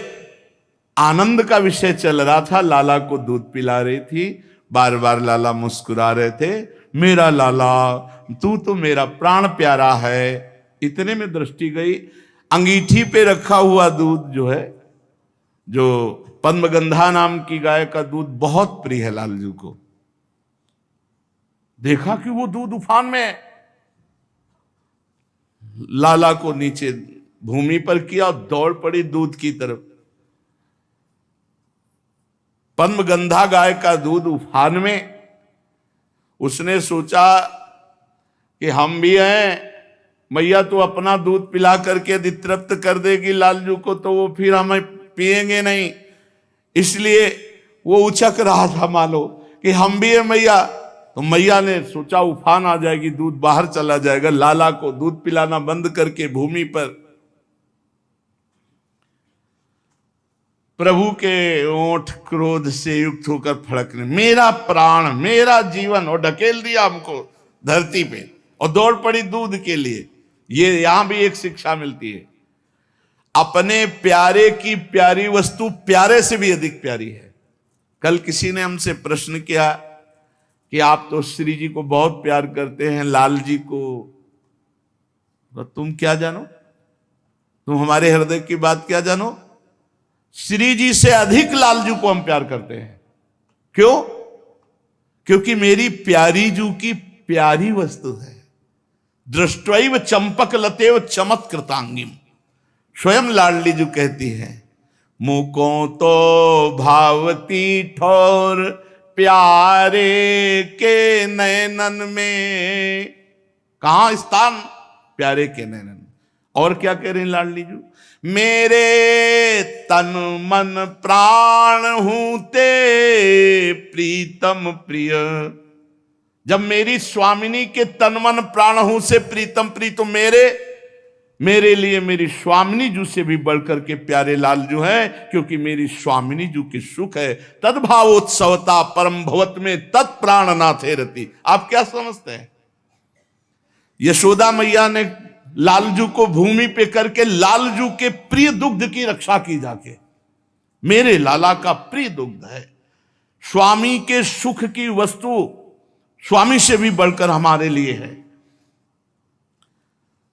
आनंद का विषय चल रहा था, लाला को दूध पिला रही थी, बार बार लाला मुस्कुरा रहे थे, मेरा लाला तू तो मेरा प्राण प्यारा है। इतने में दृष्टि गई, अंगीठी पे रखा हुआ दूध जो है, जो पद्मगंधा नाम की गाय का दूध बहुत प्रिय है लालजू को। देखा कि वो दूध उफान में है। लाला को नीचे भूमि पर किया और दौड़ पड़ी दूध की तरफ। पद्मगंधा गाय का दूध उफान में। उसने सोचा कि हम भी हैं, मैया तो अपना दूध पिला करके यदि तृप्त कर देगी लालजू को तो वो फिर हमें पिएंगे नहीं, इसलिए वो उचक रहा था मानो कि हम भी हैं मैया। तो मैया ने सोचा उफान आ जाएगी, दूध बाहर चला जाएगा, लाला को दूध पिलाना बंद करके भूमि पर प्रभु के ओठ क्रोध से युक्त होकर फड़कने, मेरा प्राण मेरा जीवन, और ढकेल दिया हमको धरती पे और दौड़ पड़ी दूध के लिए। ये यहां भी एक शिक्षा मिलती है, अपने प्यारे की प्यारी वस्तु प्यारे से भी अधिक प्यारी है। कल किसी ने हमसे प्रश्न किया कि आप तो श्री जी को बहुत प्यार करते हैं, लाल जी को तो तुम क्या जानो, तुम हमारे हृदय की बात क्या जानो। श्री जी से अधिक लालजू को हम प्यार करते हैं। क्यों? क्योंकि मेरी प्यारी जू की प्यारी वस्तु है। दृष्टैव चंपक लतेव चमत्कृतांगिम, स्वयं लाडली जू कहती है, मुको तो भावती ठोर प्यारे के नयनन में। कहां स्थान? प्यारे के नयनन। और क्या कह रही लाडली जू, मेरे तन मन प्राण हूं ते प्रीतम प्रिय। जब मेरी स्वामिनी के तन मन प्राण हूं से प्रीतम प्रिय, तो मेरे लिए मेरी स्वामिनी जू से भी बढ़कर के प्यारे लालजू है, क्योंकि मेरी स्वामिनी जू की सुख है। तद्भावोत्सवता परम भवत में तत्प्राण नाथे रति। आप क्या समझते हैं? यशोदा मैया ने लालजू को भूमि पे करके लालजू के प्रिय दुग्ध की रक्षा की जाके। मेरे लाला का प्रिय दुग्ध है। स्वामी के सुख की वस्तु स्वामी से भी बढ़कर हमारे लिए है।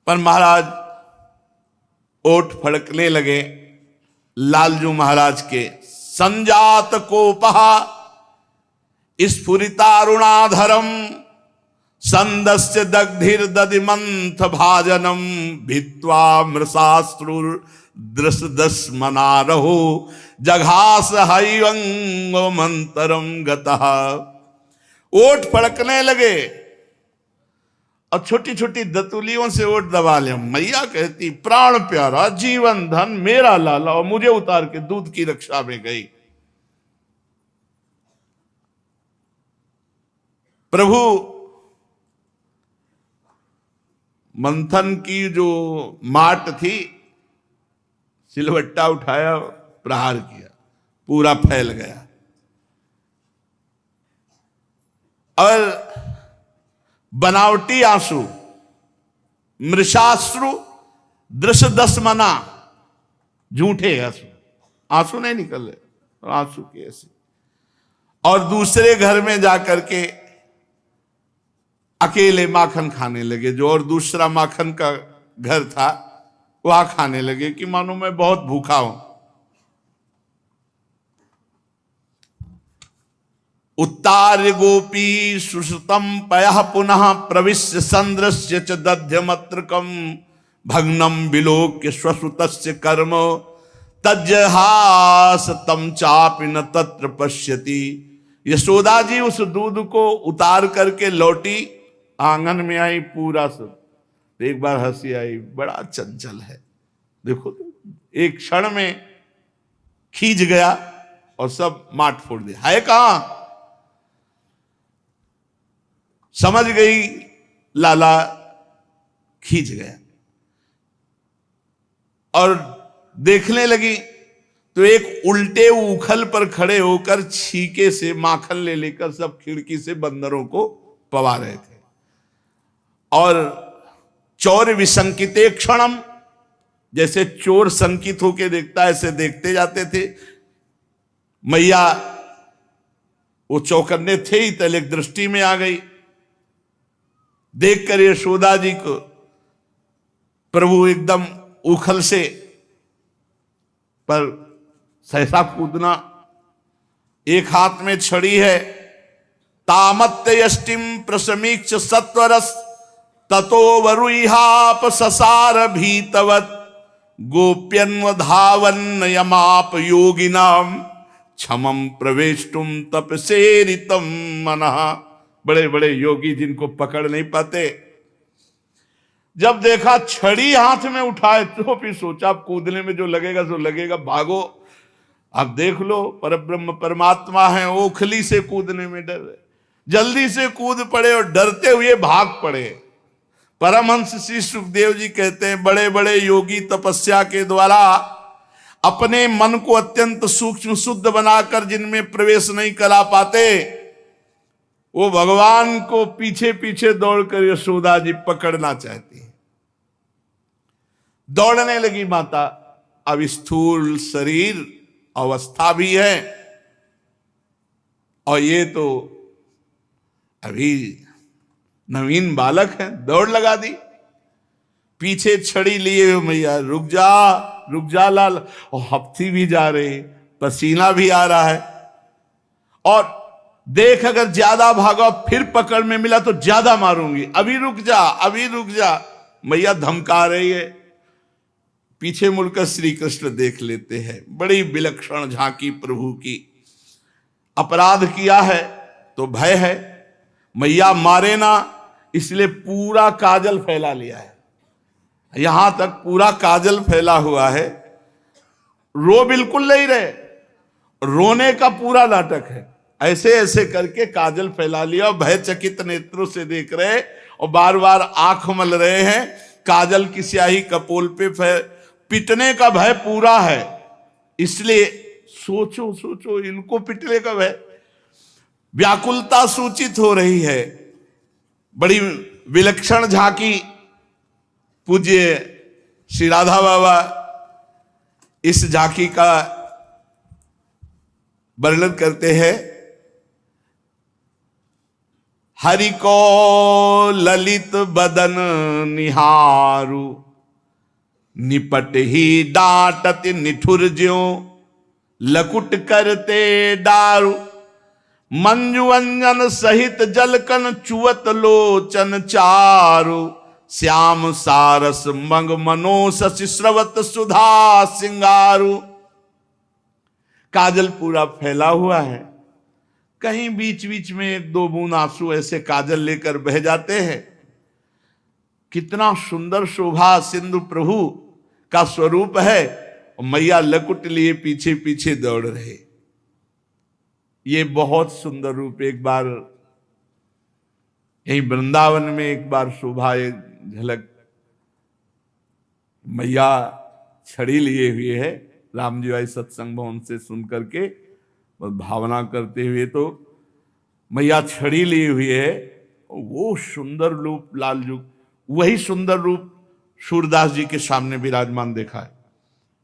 पर महाराज ओठ फड़कने लगे लालजू महाराज के। संजात कोपहा स्फुरितारुणाधरम संदस्य दग्धिर दधिमंथ भाजनम भित्वा मृषाश्रुर दृश दस मनारहो जघास हरिवंग मंतरम गतः। ओठ फड़कने लगे और छोटी छोटी दतुलियों से ओठ दबा ले। मैया कहती, प्राण प्यारा जीवन धन मेरा लाला, और मुझे उतार के दूध की रक्षा में गई। प्रभु मंथन की जो माट थी, सिलवट्टा उठाया, प्रहार किया, पूरा फैल गया। और बनावटी आंसू, मृषाश्रु दृश्य दस मना, झूठे आंसू, आंसू नहीं निकल रहे, आंसू के ऐसे। और दूसरे घर में जाकर के अकेले माखन खाने लगे। जो और दूसरा माखन का घर था वहां खाने लगे कि मानो मैं बहुत भूखा हूं। उत्तार्य गोपी सुश्रुतम पयः पुनः प्रविश्य संद्रस्य च दध्यमत्रकम भग्नम विलोक्य स्वश्रुतस्य कर्म तज्जहास तम चापि न तत्र पश्यति। यशोदा जी उस दूध को उतार करके लौटी, आंगन में आई, पूरा सब एक बार हंसी आई, बड़ा चंचल है, देखो तो एक क्षण में खींच गया और सब माट फोड़ दिया। है कहां? समझ गई लाला, खींच गया और देखने लगी तो एक उल्टे उखल पर खड़े होकर छीके से माखन ले लेकर सब खिड़की से बंदरों को पवा रहे थे। और चोर विसंकिते क्षणम, जैसे चोर संकित होके देखता है ऐसे देखते जाते थे। मैया वो चौकन्ने थे ही, तले दृष्टि में आ गई। देखकर यशोदा जी को प्रभु एकदम उखल से पर सहसा कूदना, एक हाथ में छड़ी है। तामत्य यष्टिम प्रसमीक्ष सत्वरस ततो वरुहाप ससार भीतवत गोप्यन्वधावन यमाप योगिनाम क्षमम प्रवेष्टुम तपसेरितम मनः। बड़े बड़े योगी जिनको पकड़ नहीं पाते, जब देखा छड़ी हाथ में उठाए तो भी सोचा कूदने में जो लगेगा सो लगेगा, भागो। अब देख लो परब्रह्म परमात्मा है, ओखली से कूदने में डर है, जल्दी से कूद पड़े और डरते हुए भाग पड़े। परमहंस श्री सुखदेव जी कहते हैं बड़े बड़े योगी तपस्या के द्वारा अपने मन को अत्यंत सूक्ष्म शुद्ध बनाकर जिनमें प्रवेश नहीं करा पाते, वो भगवान को पीछे पीछे दौड़कर यशोदा जी पकड़ना चाहती है। दौड़ने लगी माता। अब स्थूल शरीर अवस्था भी है और ये तो अभी नवीन बालक है, दौड़ लगा दी। पीछे छड़ी लिए हुए मैया, रुक जा लाल। और हफ्ती भी जा रही, पसीना भी आ रहा है। और देख अगर ज्यादा भागो फिर पकड़ में मिला तो ज्यादा मारूंगी, अभी रुक जा। मैया धमका रही है। पीछे मुड़कर श्री कृष्ण देख लेते हैं। बड़ी विलक्षण झांकी प्रभु की। अपराध किया है तो भय है, मैया मारे ना, इसलिए पूरा काजल फैला लिया है, यहां तक पूरा काजल फैला हुआ है। रो बिल्कुल नहीं रहे, रोने का पूरा नाटक है। ऐसे ऐसे करके काजल फैला लिया और भयचकित नेत्रों से देख रहे और बार बार आंख मल रहे हैं। काजल की स्याही कपोल पे पिटने का भय पूरा है, इसलिए सोचो इनको पिटने का भय। व्याकुलता सूचित हो रही है। बड़ी विलक्षण झांकी पूज्य श्री राधा बाबा इस झांकी का वर्णन करते हैं। हरि को ललित बदन निहारू निपट ही डांटत निठुर ज्यों लकुट करते डारू मंजु अंजन सहित जलकन चुवत लोचन चारु श्याम सारस मंग मनो शशि स्रवत सुधा सिंगारू। काजल पूरा फैला हुआ है, कहीं बीच बीच में एक दो बूंद आंसू ऐसे काजल लेकर बह जाते हैं। कितना सुंदर शोभा सिंधु प्रभु का स्वरूप है। मैया लकुट लिए पीछे पीछे दौड़ रहे। ये बहुत सुंदर रूप एक बार यही वृंदावन में एक बार शोभा एक झलक। मैया छड़ी लिए हुए है, राम जी आई सत्संग भवन से सुन करके भावना करते हुए, तो मैया छड़ी लिए हुई है। वो सुंदर रूप लाल जुग, वही सुंदर रूप सूरदास जी के सामने विराजमान देखा है।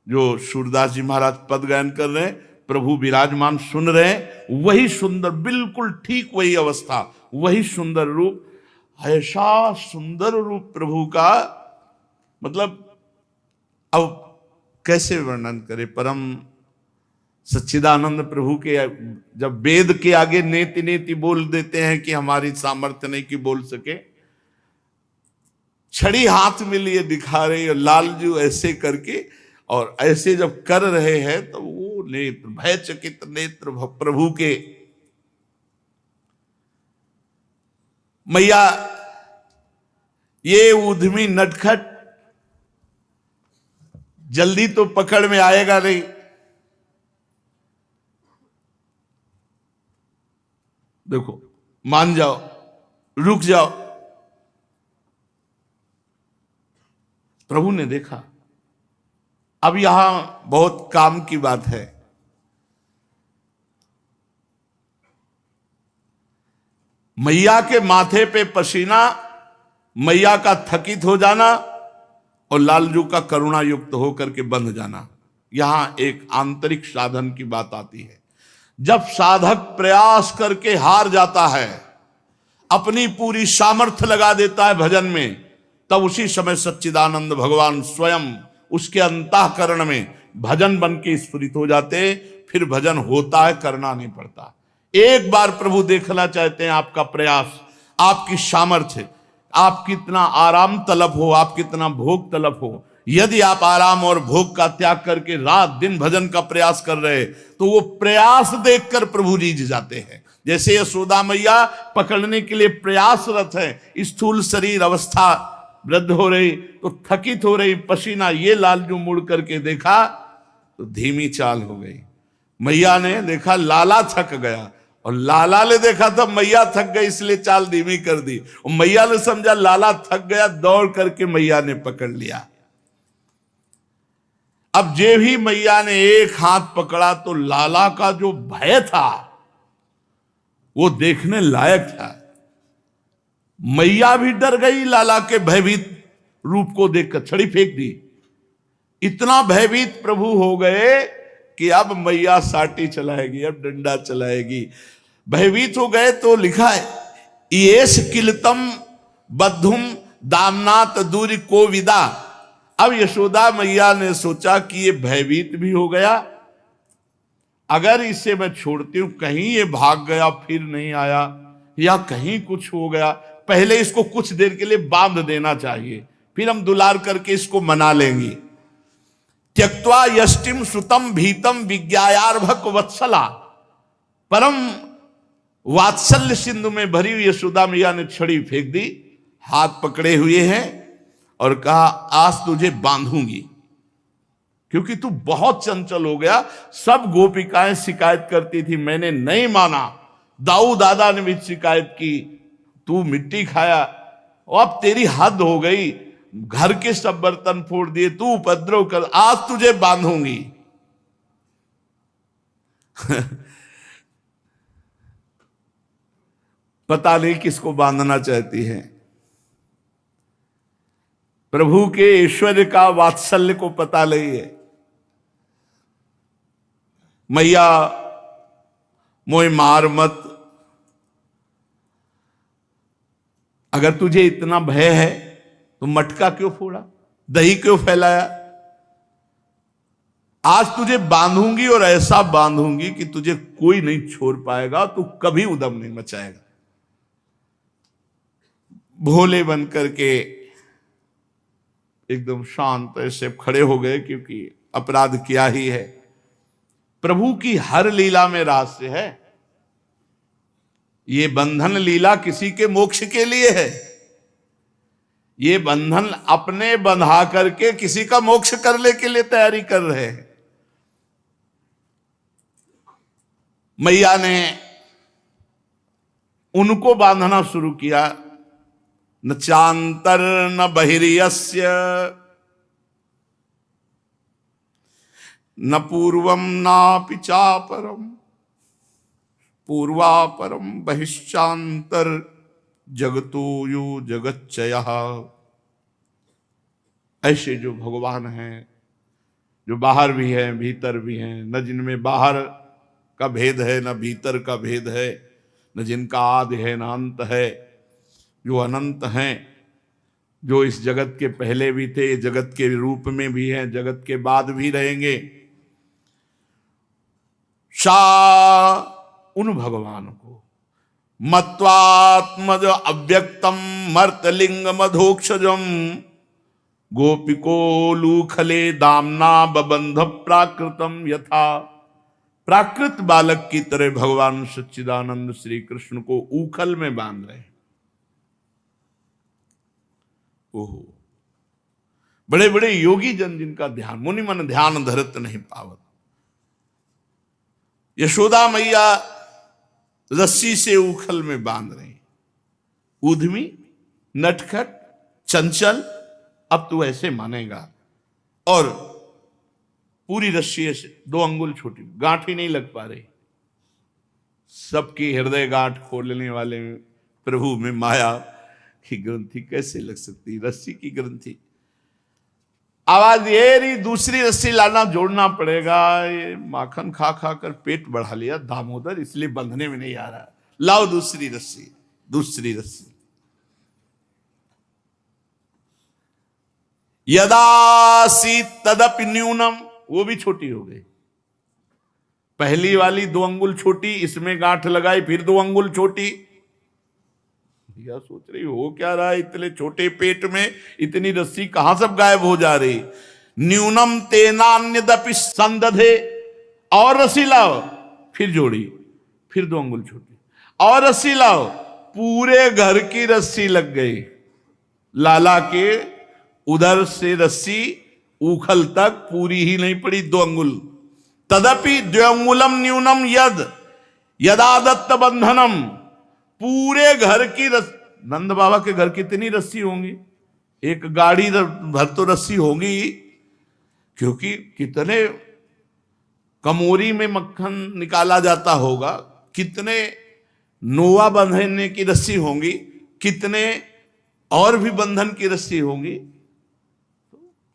जो सूरदास जी महाराज पद गायन कर रहे हैं, प्रभु विराजमान सुन रहे हैं, वही सुंदर, बिल्कुल ठीक वही अवस्था, वही सुंदर रूप, ऐसा सुंदर रूप प्रभु का, मतलब अब कैसे वर्णन करें। परम सच्चिदानंद प्रभु के जब वेद के आगे नेति नेति बोल देते हैं कि हमारी सामर्थ्य नहीं कि बोल सके, छड़ी हाथ में लिए दिखा रहे, लालजू ऐसे करके, और ऐसे जब कर रहे हैं तो वो नेत्र, भयचकित नेत्र प्रभु के। मैया ये उद्यमी नटखट जल्दी तो पकड़ में आएगा नहीं, देखो मान जाओ, रुक जाओ। प्रभु ने देखा। अब यहां बहुत काम की बात है। मैया के माथे पे पसीना, मैया का थकित हो जाना और लालजू का करुणा युक्त होकर के बंध जाना, यहां एक आंतरिक साधन की बात आती है। जब साधक प्रयास करके हार जाता है, अपनी पूरी सामर्थ्य लगा देता है भजन में, तब उसी समय सच्चिदानंद भगवान स्वयं उसके अंतःकरण में भजन बन के स्फुरित हो जाते। फिर भजन होता है, करना नहीं पड़ता। एक बार प्रभु देखना चाहते हैं आपका प्रयास, आपकी सामर्थ्य, आप कितना आराम तलब हो, आप कितना भोग तलब हो। यदि आप आराम और भोग का त्याग करके रात दिन भजन का प्रयास कर रहे, तो वो प्रयास देखकर प्रभु रीझ जाते हैं। जैसे यशोदा मैया पकड़ने के लिए प्रयासरत है, स्थूल शरीर अवस्था वृद्ध हो रही तो थकित हो रही, पसीना, ये लालजू मुड़ करके देखा तो धीमी चाल हो गई। मैया ने देखा लाला थक गया, और लाला ने देखा था मैया थक गई, इसलिए चाल धीमी कर दी। और मैया ने समझा लाला थक गया, दौड़ करके मैया ने पकड़ लिया। अब जे भी मैया ने एक हाथ पकड़ा तो लाला का जो भय था वो देखने लायक था। मैया भी डर गई लाला के भयभीत रूप को देखकर, छड़ी फेंक दी। इतना भयभीत प्रभु हो गए कि अब मैया साटी चलाएगी, अब डंडा चलाएगी। भयभीत हो गए तो लिखा है, येस किलतम बद्धुम दामनात दूरी को विदा। अब यशोदा मैया ने सोचा कि ये भयभीत भी हो गया, अगर इसे मैं छोड़ती हूं, कहीं ये भाग गया फिर नहीं आया, या कहीं कुछ हो गया, पहले इसको कुछ देर के लिए बांध देना चाहिए, फिर हम दुलार करके इसको मना लेंगे। त्यक्त्वा यष्टिम सुतम भीतम विज्ञायार्भक वत्सला। परम वात्सल्य सिंधु में भरी हुई यशोदा मैया ने छड़ी फेंक दी, हाथ पकड़े हुए हैं, और कहा आज तुझे बांधूंगी, क्योंकि तू बहुत चंचल हो गया। सब गोपिकाएं शिकायत करती थी, मैंने नहीं माना। दाऊ दादा ने भी शिकायत की, तू मिट्टी खाया, और अब तेरी हद हो गई, घर के सब बर्तन फोड़ दिए, तू उपद्रव कर, आज तुझे बांधूंगी। पता नहीं किसको बांधना चाहती है। प्रभु के ऐश्वर्य का वात्सल्य को पता नहीं है। मैया मोय मार मत, अगर तुझे इतना भय है तो मटका क्यों फोड़ा, दही क्यों फैलाया। आज तुझे बांधूंगी, और ऐसा बांधूंगी कि तुझे कोई नहीं छोड़ पाएगा, तू कभी उद्यम नहीं मचाएगा। भोले बन करके एकदम शांत ऐसे खड़े हो गए, क्योंकि अपराध किया ही है। प्रभु की हर लीला में रहस्य है। ये बंधन लीला किसी के मोक्ष के लिए है, ये बंधन अपने बंधा करके किसी का मोक्ष करने के लिए तैयारी कर रहे हैं। मैया ने उनको बांधना शुरू किया। न चांतर न बहिर्यस्य न पूर्वम नापि चापरम पूर्वापरम बहिश्चांतर जगतो यो जगच्चयः। ऐसे जो भगवान हैं जो बाहर भी है भीतर भी हैं, न जिनमें बाहर का भेद है न भीतर का भेद है, न जिनका आदि है न अंत है, जो अनंत हैं, जो इस जगत के पहले भी थे, जगत के रूप में भी हैं, जगत के बाद भी रहेंगे। सा उन भगवान को मत्वात्मज अव्यक्तम मर्तलिंग मधोक्षजम गोपिको लूखले दामना बबंध प्राकृतम यथा। प्राकृत बालक की तरह भगवान सच्चिदानंद श्री कृष्ण को ऊखल में बांध रहे हैं। ओहो, बड़े बड़े योगी जन जिनका ध्यान, मुनि मन ध्यान धरत नहीं पावत। यशोदा मैया रस्सी से उखल में बांध रहे हैं। उद्यमी, नटखट, चंचल, अब तू ऐसे मानेगा। और पूरी रस्सी से 2 अंगुल छोटी, गांठ ही नहीं लग पा रही। सबकी हृदय गांठ खोलने वाले प्रभु में माया की ग्रंथि कैसे लग सकती? रस्सी की ग्रंथि। आवाज ये रही, दूसरी रस्सी लाना, जोड़ना पड़ेगा। ये माखन खा खा कर पेट बढ़ा लिया दामोदर, इसलिए बंधने में नहीं आ रहा। लाओ दूसरी रस्सी, दूसरी रस्सी। यदासी तदपि न्यूनम, वो भी छोटी हो गई। पहली वाली 2 अंगुल छोटी, इसमें गांठ लगाई, फिर 2 अंगुल छोटी। या सोच रही हो क्या रहा है, इतने छोटे पेट में इतनी रस्सी कहां सब गायब हो जा रही। न्यूनम तेनान्यदपि संदधे, और रस्सी लाओ, फिर जोड़ी, फिर 2 अंगुल छोटी, और रस्सी लाओ, पूरे घर की रस्सी लग गई। लाला के उधर से रस्सी उखल तक पूरी ही नहीं पड़ी, 2 अंगुल। तदपि 2 अंगुलम न्यूनम यद यदा दत्त बंधनम, पूरे घर की नंद बाबा के घर कितनी रस्सी होंगी? एक गाड़ी भर तो रस्सी होगी, क्योंकि कितने कमोरी में मक्खन निकाला जाता होगा, कितने नोवा बंधने की रस्सी होंगी, कितने और भी बंधन की रस्सी होंगी,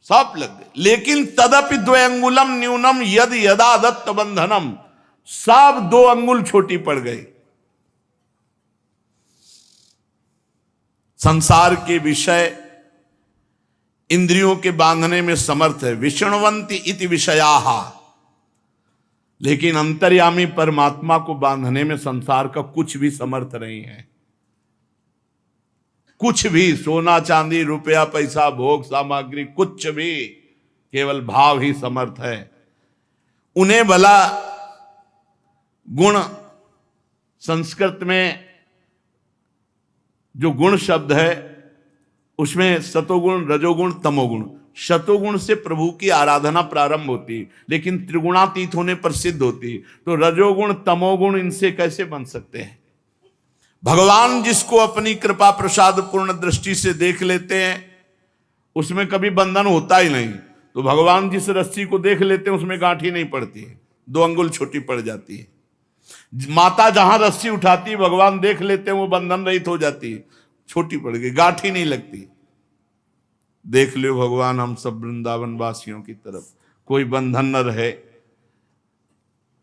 सब लग गए। लेकिन तदपि 2 अंगुलम न्यूनम यद यदा दत्त बंधनम, सब 2 अंगुल छोटी पड़ गई। संसार के विषय इंद्रियों के बांधने में समर्थ है, विष्णुवंती इति विषयाः, लेकिन अंतर्यामी परमात्मा को बांधने में संसार का कुछ भी समर्थ नहीं है। कुछ भी, सोना चांदी रुपया पैसा भोग सामग्री, कुछ भी, केवल भाव ही समर्थ है। उन्हें भला गुण, संस्कृत में जो गुण शब्द है उसमें सतोगुण, रजोगुण, तमोगुण। शतोगुण से प्रभु की आराधना प्रारंभ होती, लेकिन त्रिगुणातीत होने पर सिद्ध होती। तो रजोगुण तमोगुण इनसे कैसे बन सकते हैं? भगवान जिसको अपनी कृपा प्रसाद पूर्ण दृष्टि से देख लेते हैं उसमें कभी बंधन होता ही नहीं। तो भगवान जिस रस्सी को देख लेते हैं उसमें गांठी नहीं पड़ती है, 2 अंगुल छोटी पड़ जाती है। माता जहां रस्सी उठाती भगवान देख लेते हैं, वो बंधन रहित हो जाती है, छोटी पड़ गई, गांठी नहीं लगती। देख लो भगवान हम सब वृंदावन वासियों की तरफ कोई बंधन न रहे।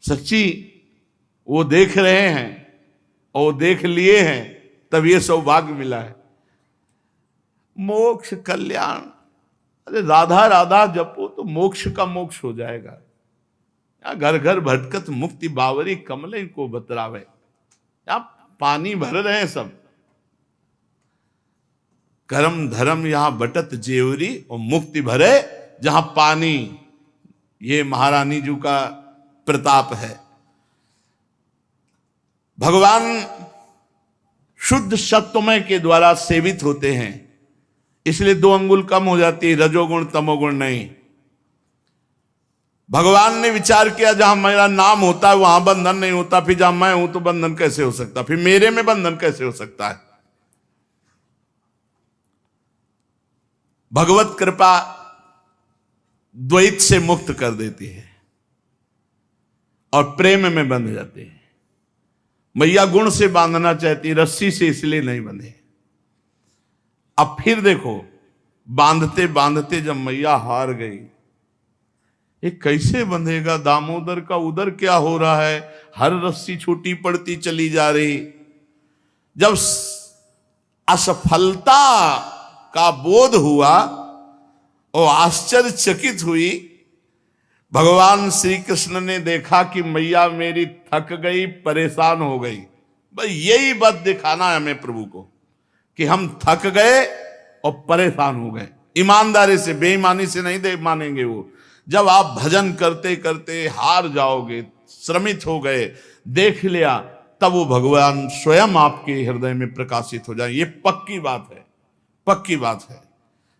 सच्ची वो देख रहे हैं और देख लिए हैं, तब ये सौभाग्य मिला है। मोक्ष कल्याण, अरे राधा राधा जपो तो मोक्ष का मोक्ष हो जाएगा। घर घर भटकत मुक्ति बावरी कमले को बतरावे। यहां पानी भर रहे हैं सब, कर्म धर्म यहां बटत जेवरी, और मुक्ति भरे जहां पानी। ये महारानी जी का प्रताप है। भगवान शुद्ध सत्वमय के द्वारा सेवित होते हैं, इसलिए 2 अंगुल कम हो जाती है, रजोगुण तमोगुण नहीं। भगवान ने विचार किया जहां मेरा नाम होता है वहां बंधन नहीं होता, फिर जहां मैं हूं तो बंधन कैसे हो सकता, फिर मेरे में बंधन कैसे हो सकता है। भगवत कृपा द्वैत से मुक्त कर देती है और प्रेम में बंध जाते हैं। मैया गुण से बांधना चाहती, रस्सी से इसलिए नहीं बंधे। अब फिर देखो, बांधते बांधते जब मैया हार गई, ये कैसे बंधेगा? दामोदर का उधर क्या हो रहा है? हर रस्सी छोटी पड़ती चली जा रही। जब असफलता का बोध हुआ और आश्चर्यचकित हुई, भगवान श्री कृष्ण ने देखा कि मैया मेरी थक गई, परेशान हो गई। भाई यही बात दिखाना है हमें प्रभु को कि हम थक गए और परेशान हो गए। ईमानदारी से, बेईमानी से नहीं दे मानेंगे वो। जब आप भजन करते करते हार जाओगे, श्रमित हो गए, देख लिया, तब वो भगवान स्वयं आपके हृदय में प्रकाशित हो जाए। ये पक्की बात है, पक्की बात है।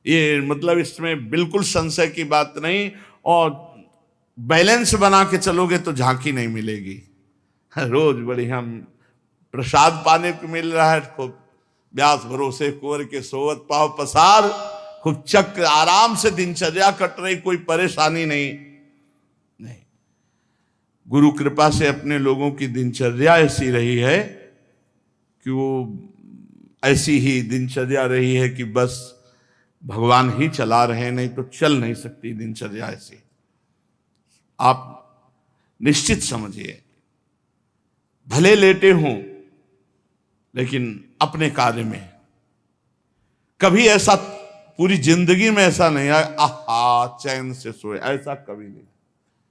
ये मतलब इसमें बिल्कुल संशय की बात नहीं। और बैलेंस बना के चलोगे तो झांकी नहीं मिलेगी। रोज बढ़िया प्रसाद पाने को मिल रहा है, खूब व्यास भरोसे कुंवर के सोवत पाव पसार, खूब चक्र आराम से दिनचर्या कट रही, कोई परेशानी नहीं। गुरु कृपा से अपने लोगों की दिनचर्या ऐसी रही है कि वो ऐसी ही दिनचर्या रही है कि बस भगवान ही चला रहे हैं, नहीं तो चल नहीं सकती दिनचर्या ऐसी। आप निश्चित समझिए, भले लेटे हों लेकिन अपने कार्य में। कभी ऐसा पूरी जिंदगी में ऐसा नहीं आया आहा चैन से सोए, ऐसा कभी नहीं।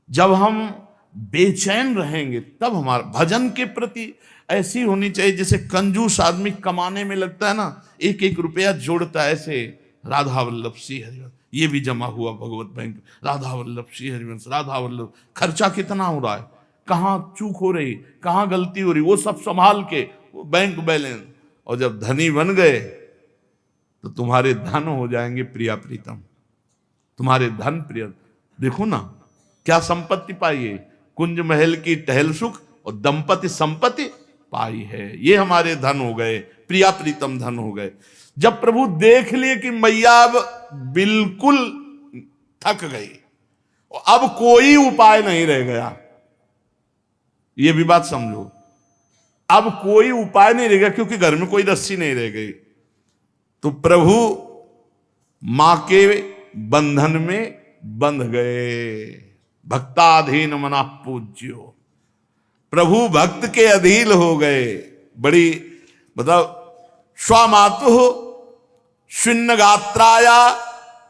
जब हम बेचैन रहेंगे तब हमारा भजन के प्रति ऐसी होनी चाहिए जैसे कंजूस आदमी कमाने में लगता है ना, एक एक रुपया जोड़ता है ऐसे। राधा वल्लभ श्री हरिवंश, ये भी जमा हुआ भगवत बैंक, राधा वल्लभ श्री हरिवंश, राधा वल्लभ। खर्चा कितना हो रहा है, कहाँ चूक हो रही, कहाँ गलती हो रही, वो सब संभाल के बैंक बैलेंस। और जब धनी बन गए तो तुम्हारे धन हो जाएंगे प्रिया प्रीतम, तुम्हारे धन प्रिय। देखो ना क्या संपत्ति पाई है, कुंज महल की टहल सुख और दंपति संपत्ति पाई है। ये हमारे धन हो गए, प्रिया प्रीतम धन हो गए। जब प्रभु देख लिए कि मैया अब बिल्कुल थक गई और अब कोई उपाय नहीं रह गया, ये भी बात समझो, अब कोई उपाय नहीं रह गया क्योंकि घर में कोई रस्सी नहीं रह गई, तो प्रभु मां के बंधन में बंध गए। भक्ताधीन मना पूज्यो, प्रभु भक्त के अधीन हो गए। बड़ी मतलब स्वामातु शून्य गात्राया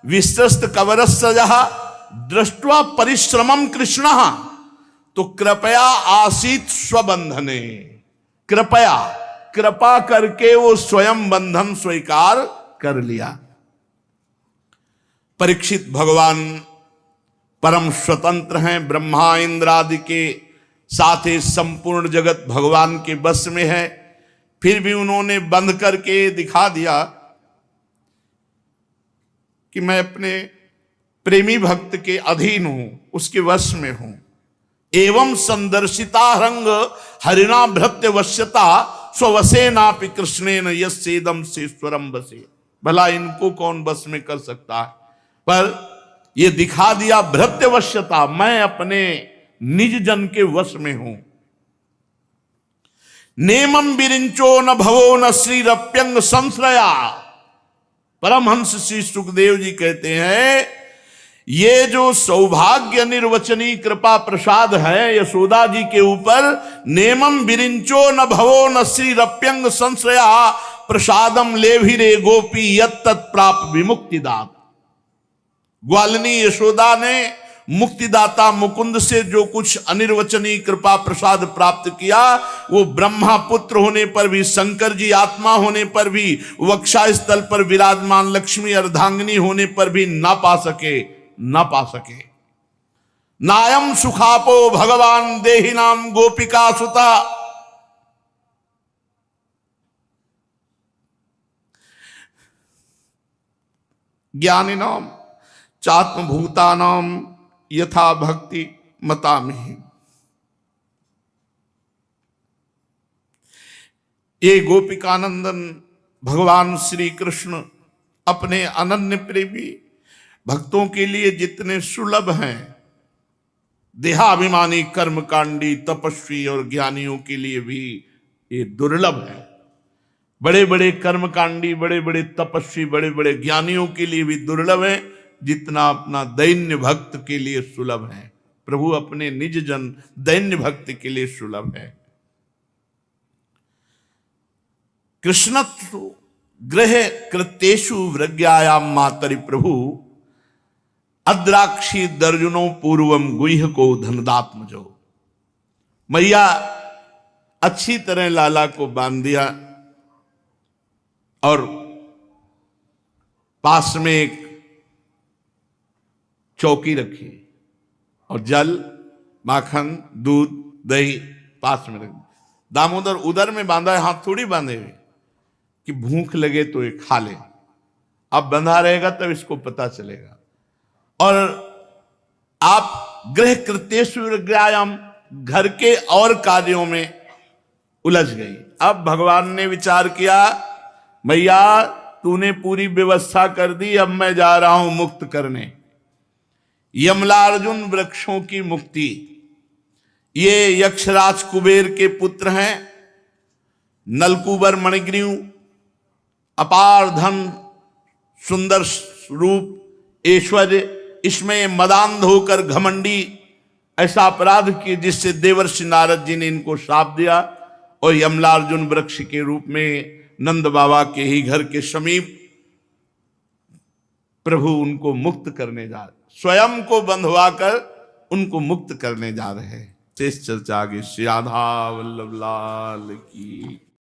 विस्तृत कवरस्सजा दृष्ट्वा परिश्रमम कृष्ण तो कृपया आसीत स्वबंधने। कृपया, कृपा करके वो स्वयं बंधन स्वीकार कर लिया। परीक्षित भगवान परम स्वतंत्र हैं, ब्रह्मा इंद्र आदि के साथ ही संपूर्ण जगत भगवान के बस में है, फिर भी उन्होंने बंद करके दिखा दिया कि मैं अपने प्रेमी भक्त के अधीन हूं, उसके वश में हूं। एवं संदर्शिता रंग हरिणा भृत्य वश्यता स्ववसे नापि कृष्णेन यस्येदम सेश्वरम बसे। भला इनको कौन बस में कर सकता है, पर ये दिखा दिया भृत्य वश्यता, मैं अपने निज जन के वश में हूं। नेमम विरिंचो न भवो न श्रीरप्यंग संश्रया। परमहंस श्री सुखदेव जी कहते हैं ये जो सौभाग्य निर्वचनी कृपा प्रसाद है यशोदा जी के ऊपर, नेमम विरिंचो न भवो न श्रीरप्यंग संश्रया प्रसादम लेभिरे गोपी यत् तत् प्राप विमुक्तिदात। ग्वालिनी यशोदा ने मुक्तिदाता मुकुंद से जो कुछ अनिर्वचनीय कृपा प्रसाद प्राप्त किया, वो ब्रह्मा पुत्र होने पर भी, शंकर जी आत्मा होने पर भी, वक्षा स्थल पर विराजमान लक्ष्मी अर्धांगिनी होने पर भी ना पा सके, ना पा सके। नायम सुखापो भगवान देहि नाम गोपिका सुता। ज्ञानिनाम चात्मभूतानाम यथा भक्ति मतामि। ये गोपिकानंदन भगवान श्री कृष्ण अपने अनन्य प्रेमी भक्तों के लिए जितने सुलभ हैं, देहाभिमानी कर्मकांडी तपस्वी और ज्ञानियों के लिए भी ये दुर्लभ है। बड़े बड़े कर्मकांडी, बड़े बड़े तपस्वी, बड़े बड़े ज्ञानियों के लिए भी दुर्लभ है, जितना अपना दैन्य भक्त के लिए सुलभ है। प्रभु अपने निज जन दैन्य भक्त के लिए सुलभ है। कृष्णत्व ग्रह कृत्येषु वृज्ञायाम मातरि प्रभु अद्राक्षी दर्जनों पूर्वम गुह्य को धनदात्मजो। मैया अच्छी तरह लाला को बांध दिया और पास में एक चौकी रखी और जल, माखन, दूध, दही पास में रख। दामोदर उदर में बांधा है, हाथ थोड़ी बांधे हुए कि भूख लगे तो ये खा ले। अब बंधा रहेगा तब इसको पता चलेगा। और आप गृह कृत्येषु विज्ञायाम, घर के और कार्यों में उलझ गई। अब भगवान ने विचार किया, मैया तूने पूरी व्यवस्था कर दी, अब मैं जा रहा हूं मुक्त करने। यमलार्जुन वृक्षों की मुक्ति। ये यक्षराज कुबेर के पुत्र हैं। नलकुबर मणिग्रीव, अपार धन, सुंदर रूप, ऐश्वर्य, इसमें मदांध होकर घमंडी ऐसा अपराध किए जिससे देवर्षि नारद जी ने इनको श्राप दिया और यमलार्जुन वृक्ष के रूप में नंद बाबा के ही घर के समीप प्रभु उनको मुक्त करने जा रहे, स्वयं को बंधवा कर उनको मुक्त करने जा रहे हैं। शेष चर्चा आगे। श्री राधा वल्लभ लाल की।